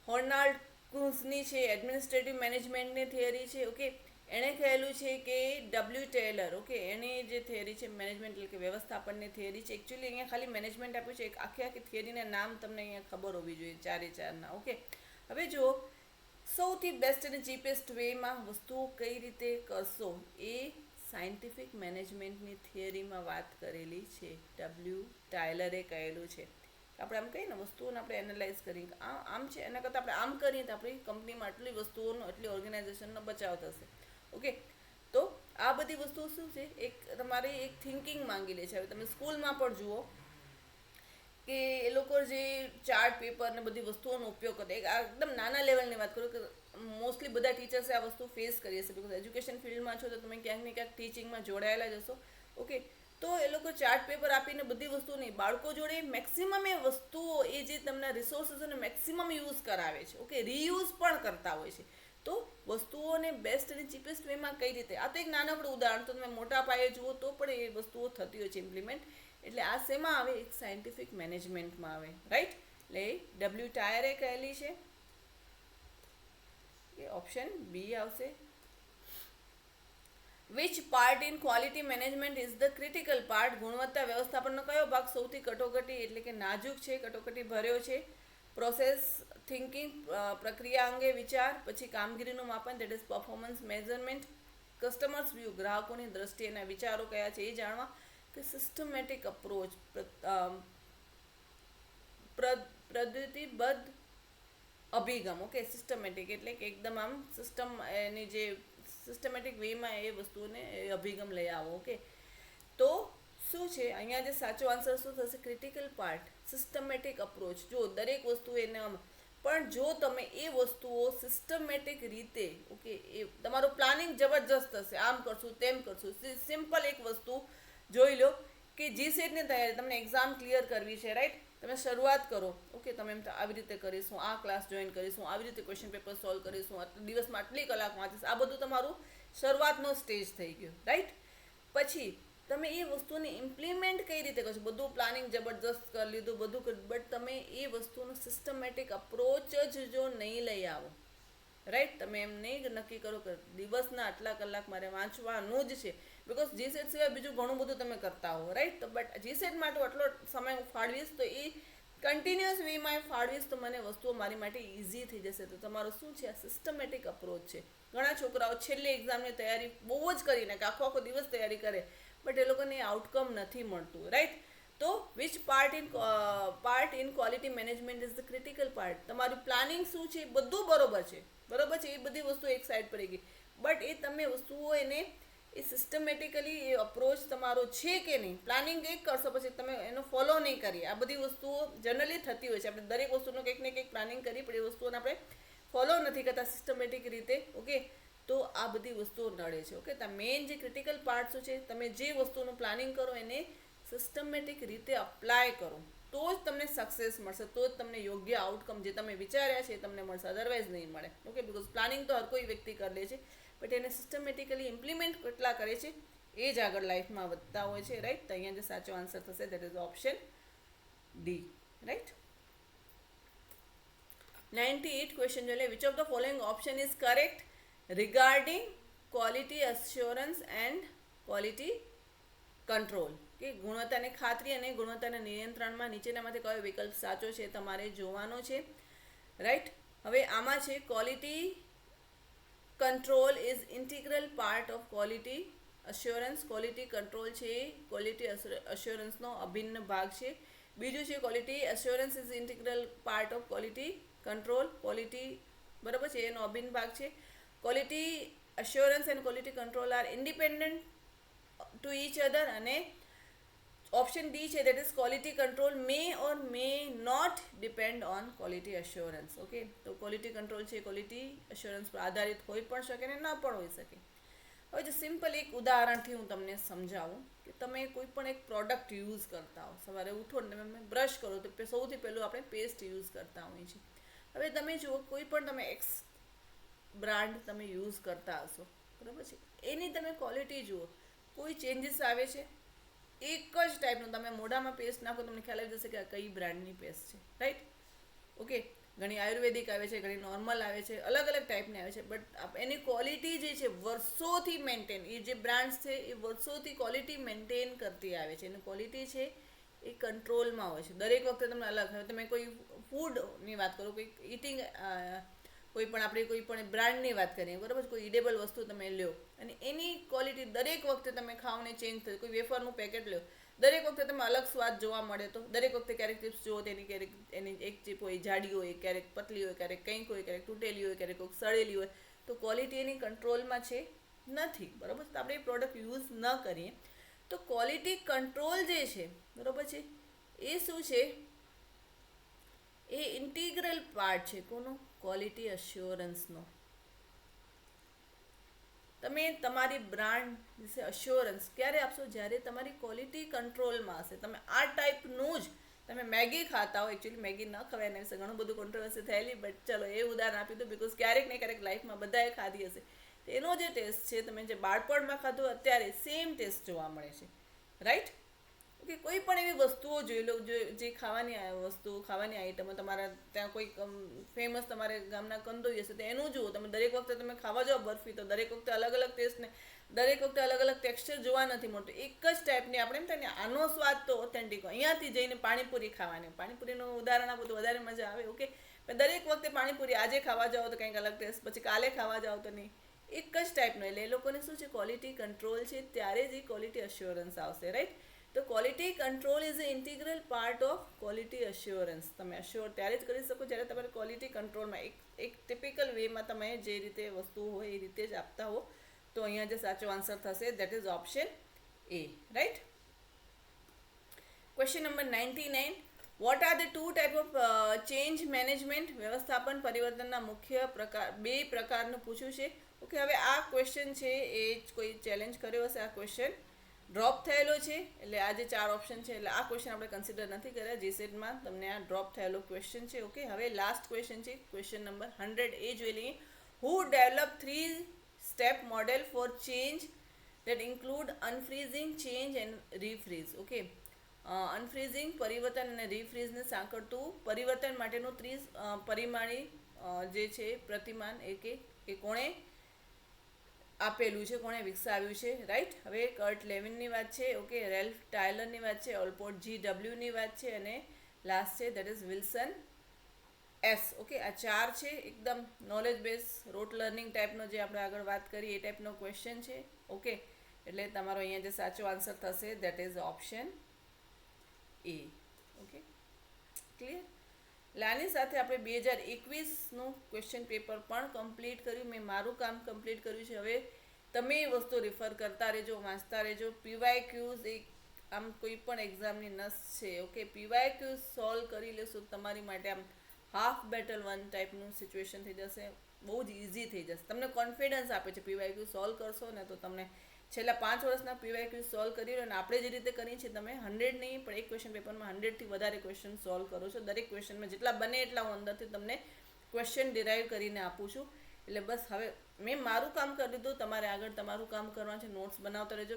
હોર્નાલ્ડ કુન્સની છે એડમિનિસ્ટ્રેટિવ મેનેજમેન્ટની થિયરી છે. ઓકે, એણે કહેલું છે કે ડબલ્યુ ટેલર, ઓકે, એની જે થિયરી છે મેનેજમેન્ટ એટલે કે વ્યવસ્થાપનની થિયરી છે. એકચ્યુઅલી અહીંયા ખાલી મેનેજમેન્ટ આપ્યું છે, એક આખી થિયરીના નામ તમને અહીંયા ખબર હોવી જોઈએ, ચારે ચારના. ઓકે, હવે જો સૌથી બેસ્ટ અને ચીપેસ્ટ વેમાં વસ્તુઓ કઈ રીતે કરશો એ સાયન્ટિફિક મેનેજમેન્ટની થિયરીમાં વાત કરેલી છે. ડબલ્યુ ટાયલરે કહેલું છે. આપણે આમ કહીએ ને વસ્તુઓને આપણે એનાલાઇઝ કરીએ, આમ છે એના કરતાં આપણે આમ કરીએ તો આપણી કંપનીમાં આટલી વસ્તુઓનો, આટલી ઓર્ગેનાઇઝેશનનો બચાવ થશે. ઓકે, તો આ બધી વસ્તુઓ શું છે, એક તમારે એક થિંકિંગ માંગી લે છે. હવે તમે સ્કૂલમાં પણ જુઓ કે એ લોકો જે ચાર્ટ પેપર ને બધી વસ્તુઓનો ઉપયોગ કરે, એકદમ નાના લેવલની વાત કરું કે મોસ્ટલી બધા ટીચર્સે આ વસ્તુ ફેસ કરી હશે, બિકોઝ એજ્યુકેશન ફિલ્ડમાં છો તો તમે ક્યાંક ને ક્યાંક ટીચિંગમાં જોડાયેલા જ હશો. ઓકે, તો એ લોકો ચાર્ટ પેપર આપીને બધી વસ્તુ નહીં, બાળકો જોડે મેક્સિમમ એ વસ્તુઓ, એ જે તમને રિસોર્સિસને મેક્સિમમ યુઝ કરાવે છે. ઓકે, રીયુઝ પણ કરતા હોય છે. તો વસ્તુઓને બેસ્ટ અને ચીપેસ્ટ વેમાં કઈ રીતે, આ તો એક નાનકડું ઉદાહરણ, તો તમે મોટા પાયે જુઓ તો પણ એ વસ્તુઓ થતી હોય છે ઇમ્પ્લિમેન્ટ. એટલે આ શેમાં આવે, એક સાયન્ટિફિક મેનેજમેન્ટમાં આવે, રાઈટ. એટલે ડબલ્યુ ટાયરે કહેલી છે કે ઓપ્શન બી આવશે. Which part in quality management is the critical part? ગુણવત્તા વ્યવસ્થાપનનો કયો ભાગ સૌથી કટોકટી એટલે કે નાજુક છે, કટોકટી ભર્યો છે? પ્રોસેસ થિંકિંગ, પ્રક્રિયા અંગે વિચાર, પછી કામગીરીનું માપન, that is performance measurement, customers view, ગ્રાહકોની દ્રષ્ટિએ એના વિચારો કયા છે એ જાણવા, કે સિસ્ટમેટિક અપ્રોચ, પદ્ધતિબદ્ધ અભિગમ. ઓકે, સિસ્ટમેટિક એટલે કે એકદમ આમ સિસ્ટમ, એની જે સિસ્ટમેટિક વેમાં એ વસ્તુઓને અભિગમ લઈ આવો. ઓકે, તો શું છે અહીંયા જે સાચો આન્સર શું થશે? Critical part, systematic approach. જો દરેક વસ્તુ એને પણ જો તમે એ વસ્તુઓ સિસ્ટમેટિક રીતે, ઓકે, એ તમારું પ્લાનિંગ જબરજસ્ત હશે, આમ કરશું તેમ કરશું. સિમ્પલ એક વસ્તુ જોઈ લો કે જીસેટની તૈયારી, તમને એક્ઝામ ક્લિયર કરવી છે, રાઈટ. તમે શરૂઆત કરો, ઓકે, તમે એમ આવી રીતે કરીશું, આ ક્લાસ જોઈન કરીશું, આવી રીતે ક્વેશ્ચન પેપર સોલ્વ કરીશું, દિવસમાં આટલી કલાક વાંચીશ, આ બધું તમારું શરૂઆતનો સ્ટેજ થઈ ગયો, રાઈટ. પછી તમે એ વસ્તુને ઇમ્પ્લિમેન્ટ કઈ રીતે કરશો, બધું પ્લાનિંગ જબરદસ્ત કરી લીધું, બધું કર્યું, બટ તમે એ વસ્તુનો સિસ્ટમેટિક અપ્રોચ જ જો નહીં લઈ આવો, રાઈટ, તમે એમ નહીં નક્કી કરો કે દિવસના આટલા કલાક મારે વાંચવાનું જ છે, બિકોઝ જીસેટ સિવાય બીજું ઘણું બધું તમે કરતા હો, રાઈટ. તો બટ જીસેટ માટે આટલો સમય હું ફાળવીશ, તો એ કન્ટિન્યુઅસ વેમાં ફાળવીશ તો મને વસ્તુઓ મારી માટે ઇઝી થઈ જશે. તો તમારું શું છે, આ સિસ્ટમેટિક અપ્રોચ છે. ઘણા છોકરાઓ છેલ્લે એક્ઝામની તૈયારી બહુ જ કરીને કે આખો આખો દિવસ તૈયારી કરે, બટ એ લોકોને આઉટકમ નથી મળતું, રાઈટ. તો which part in quality management is the critical part? તમારું પ્લાનિંગ શું છે, બધું બરોબર છે, બરોબર છે, એ બધી વસ્તુ એક સાઈડ પર ગઈ, બટ એ તમે વસ્તુઓ એને એ સિસ્ટમેટિકલી એ અપ્રોચ તમારો છે કે નહીં. પ્લાનિંગ એક કરશો પછી તમે એનો ફોલો નહીં કરીએ, આ બધી વસ્તુઓ જનરલી થતી હોય છે. આપણે દરેક વસ્તુનું કંઈક ને કંઈક પ્લાનિંગ કરીએ, પણ એ વસ્તુઓને આપણે ફોલો નથી કરતા સિસ્ટમેટિક રીતે. ઓકે, તો આ બધી વસ્તુઓ નડે છે. ઓકે, તો મેઇન જે ક્રિટિકલ પાર્ટ શું છે, તમે જે વસ્તુનું પ્લાનિંગ કરો એને સિસ્ટમેટિક રીતે અપ્લાય કરો, તો જ તમને સક્સેસ મળશે, તો જ તમને યોગ્ય આઉટકમ જે તમે વિચાર્યા છે એ તમને મળશે, અદરવાઇઝ નહીં મળે. ઓકે, બિકોઝ પ્લાનિંગ તો હર કોઈ વ્યક્તિ કરી લે છે, બટ એને સિસ્ટમેટિકલી ઇમ્પ્લિમેન્ટ કેટલા કરે છે એ જ આગળ લાઈફમાં વધતા હોય છે, રાઈટ. તો અહીંયા જે સાચો આન્સર થશે that is option D, right. 98 question જોઈ લે. Which of the following option is correct regarding quality assurance and quality control? કે ગુણવત્તાની ખાતરી અને ગુણવત્તાના નિયંત્રણમાં નીચેનામાંથી કયો વિકલ્પ સાચો છે તમારે જોવાનો છે, રાઈટ. હવે આમાં છે quality control is integral part of quality assurance. Quality control છે ક્વોલિટી અશ્યોરન્સનો અભિન્ન ભાગ છે. બીજું છે quality assurance is integral part of quality control. Quality બરાબર છે, એનો અભિન્ન ભાગ છે. Quality assurance and quality control are independent to each other. અને ઓપ્શન ડી છે that is quality control may or may not depend on quality assurance. Okay, તો quality control છે ક્વોલિટી અશ્યોરન્સ પર આધારિત હોઈ પણ શકે ને ન પણ હોઈ શકે. હવે જો સિમ્પલ એક ઉદાહરણથી હું તમને સમજાવું કે તમે કોઈ પણ એક પ્રોડક્ટ યુઝ કરતા હો, સવારે ઉઠો ને તમે બ્રશ કરો તો સૌથી પહેલું આપણે પેસ્ટ યુઝ કરતા હોઈએ છીએ. હવે તમે જુઓ કોઈ પણ તમે એક્સ બ્રાન્ડ તમે યુઝ કરતા હશો, બરાબર છે, એની તમે ક્વોલિટી જુઓ, કોઈ ચેન્જીસ આવે છે? એક જ ટાઈપનું તમે મોઢામાં પેસ્ટ નાખો તમને ખ્યાલ આવી જશે કે આ કઈ બ્રાન્ડની પેસ્ટ છે, રાઈટ. ઓકે, ઘણી આયુર્વેદિક આવે છે, ઘણી નોર્મલ આવે છે, અલગ અલગ ટાઈપની આવે છે. બટ એની ક્વોલિટી જે છે વર્ષોથી મેન્ટેન, એ જે બ્રાન્ડ્સ છે એ વર્ષોથી ક્વોલિટી મેન્ટેન કરતી આવે છે. એની ક્વોલિટી છે એ કંટ્રોલમાં હોય છે. દરેક વખતે તમને અલગ, હવે તમે કોઈ ફૂડની વાત કરો, કોઈ ઇટિંગ, કોઈ પણ આપણે કોઈ પણ બ્રાન્ડની વાત કરીએ, બરાબર, કોઈ ઇડેબલ વસ્તુ તમે લ્યો અને એની ક્વોલિટી દરેક વખતે તમે ખાઓ ને ચેન્જ થશે. કોઈ વેફરનું પેકેટ લ્યો, દરેક વખતે તમે અલગ સ્વાદ જોવા મળે. તો દરેક વખતે ક્યારેક ટિપ્સ જુઓ તેની, ક્યારેક એની એક ચીપ હોય જાડી હોય, ક્યારેક પતલી હોય, ક્યારેક કંઈક હોય, ક્યારેક તૂટેલી હોય, ક્યારેક કોઈક સડેલી હોય. તો ક્વોલિટી એની કંટ્રોલમાં છે નથી, બરાબર. તો આપણે એ પ્રોડક્ટ યુઝ ન કરીએ. તો ક્વોલિટી કંટ્રોલ જે છે, બરાબર છે, એ શું છે, એ ઇન્ટિગ્રલ પાર્ટ છે કોનો? ક્વોલિટી અશ્યોરન્સનો. તમે તમારી બ્રાન્ડ વિશે અશ્યોરન્સ ક્યારે આપશો? જ્યારે તમારી ક્વોલિટી કંટ્રોલમાં હશે. તમે આ ટાઈપનું જ, તમે મેગી ખાતા હો, એકચ્યુઅલી મેગી ન ખવાય, એના વિશે ઘણું બધું કોન્ટ્રોવર્સી થયેલી, બટ ચલો એ ઉદાહરણ આપી દો, બિકોઝ ક્યારેક ને ક્યારેક લાઈફમાં બધાએ ખાધી હશે. એનો જે ટેસ્ટ છે, તમે જે બાળપણમાં ખાધું અત્યારે સેમ ટેસ્ટ જોવા મળે છે, રાઈટ? ઓકે, કોઈ પણ એવી વસ્તુઓ જોઈ લો, જે ખાવાની વસ્તુ, ખાવાની આઈટમો, તમારા ત્યાં કોઈ ફેમસ તમારે ગામના કંદોઈ હશે તો એનું જુઓ. તમે દરેક વખતે તમે ખાવા જાઓ બરફી, તો દરેક વખતે અલગ અલગ ટેસ્ટ ને દરેક વખતે અલગ અલગ ટેક્સચર જોવા નથી મળતું. એક જ ટાઈપની આપણે એમ થાય ને, આનો સ્વાદ તો ઓથેન્ટિક. અહીંયાથી જઈને પાણીપુરી ખાવાની, પાણીપુરીનું ઉદાહરણ આપો તો વધારે મજા આવે. ઓકે, પણ દરેક વખતે પાણીપુરી આજે ખાવા જાઓ તો કંઈક અલગ ટેસ્ટ, પછી કાલે ખાવા જાઓ તો નહીં, એક જ ટાઈપનો. એટલે એ લોકોને શું છે, ક્વોલિટી કંટ્રોલ છે, ત્યારે જ એ ક્વોલિટી અશ્યોરન્સ આવશે, રાઈટ? તો quality control is a integral part of quality assurance. તમે અશ્યોર ત્યારે જ કરી શકો જ્યારે તમારે ક્વોલિટી કંટ્રોલમાં એક ટિપિકલ વેમાં તમે જે રીતે વસ્તુ હોય એ રીતે જ આપતા હો. તો અહીંયા જે સાચો આન્સર થશે that is option A, right? Question number 99. What are the 2 type of change management? વ્યવસ્થાપન પરિવર્તનના મુખ્ય પ્રકાર, 2 પ્રકારનું પૂછ્યું છે. ઓકે, હવે આ ક્વેશ્ચન છે એ કોઈ ચેલેન્જ કર્યો હશે. આ ક્વેશ્ચન ડ્રોપ થયેલો છે, એટલે આ જે 4 ઓપ્શન છે, એટલે આ ક્વેશ્ચન આપણે કન્સિડર નથી કર્યા. જીસેટમાં તમને આ ડ્રોપ થયેલો ક્વેશ્ચન છે. ઓકે, હવે લાસ્ટ ક્વેશ્ચન છે, ક્વેશ્ચન નંબર 100. એ જોઈ લઈએ. Who develop 3 step model for change that include unfreezing, change and refreeze? Okay, unfreezing, પરિવર્તન અને રીફ્રીઝને સાંકળતું પરિવર્તન માટેનું 30 પરિમાણી જે છે પ્રતિમાન, એ કોણે આપેલું છે, કોણે વિકસાવ્યું છે, રાઈટ? હવે કર્ટ લેવિનની વાત છે. ઓકે, રેલ્ફ ટાયલરની વાત છે, ઓલપોર્ટ GWની વાત છે, અને લાસ્ટ છે that is Wilson S. Okay, આ 4 છે. એકદમ નોલેજ બેઝ રોટ લર્નિંગ ટાઈપનો, જે આપણે આગળ વાત કરી એ ટાઈપનો ક્વેશ્ચન છે. ઓકે, એટલે તમારો અહીંયા જે સાચો આન્સર થશે that is option A. Okay, clear? એટલે આની સાથે આપણે 2021નું ક્વેશ્ચન પેપર પણ કમ્પ્લીટ કર્યું. મેં મારું કામ કમ્પ્લીટ કર્યું છે. હવે તમે એ વસ્તુ રિફર કરતા રહેજો, વાંચતા રહેજો. PYQs એક આમ કોઈ પણ એક્ઝામની નસ છે. ઓકે, PYQs સોલ્વ કરી લેશો તમારી માટે આમ હાફ બેટલ વન ટાઈપનું સિચ્યુએશન થઈ જશે. બહુ જ ઇઝી થઈ જશે. તમને કોન્ફિડન્સ આપે છે. PYQ સોલ્વ કરશો ને તો તમને છેલ્લા 5 વર્ષના PYQ સોલ્વ કરી લો, અને આપણે જે રીતે કરીએ છીએ, તમે 100 નહીં પણ એક ક્વેશ્ચન પેપરમાં 100થી વધારે ક્વેશ્ચન સોલ્વ કરો છો. દરેક ક્વેશ્ચનમાં જેટલા બને એટલા હું અંદરથી તમને ક્વેશ્ચન ડિરાઈવ કરીને આપું છું. એટલે બસ હવે મેં મારું કામ કરી દીધું, તમારે આગળ તમારું કામ કરવાનું છે. નોટ્સ બનાવતા રહેજો,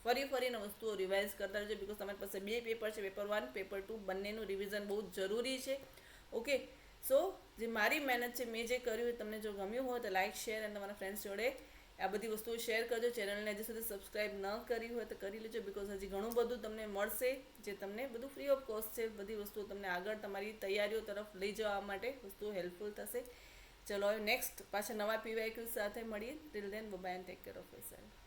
ફરીને વસ્તુઓ રિવાઇઝ કરતા રહેજો, બિકોઝ તમારી પાસે 2 પેપર છે, પેપર 1, પેપર 2, બંનેનું રિવિઝન બહુ જ જરૂરી છે. ઓકે, સો જે મારી મહેનત છે, મેં જે કર્યું એ તમને જો ગમ્યું હોય તો લાઇક, શેર અને તમારા ફ્રેન્ડ્સ જોડે આ બધી વસ્તુઓ શેર કરજો. ચેનલને હજી સુધી સબસ્ક્રાઈબ ન કરી હોય તો કરી લેજો, બિકોઝ હજી ઘણું બધું તમને મળશે, જે તમને બધું ફ્રી ઓફ કોસ્ટ છે. બધી વસ્તુઓ તમને આગળ તમારી તૈયારીઓ તરફ લઈ જવા માટે વસ્તુઓ હેલ્પફુલ થશે. ચલો, હવે નેક્સ્ટ પાછા નવા PYQ સાથે મળીએ. Till then, bye and take care of yourself.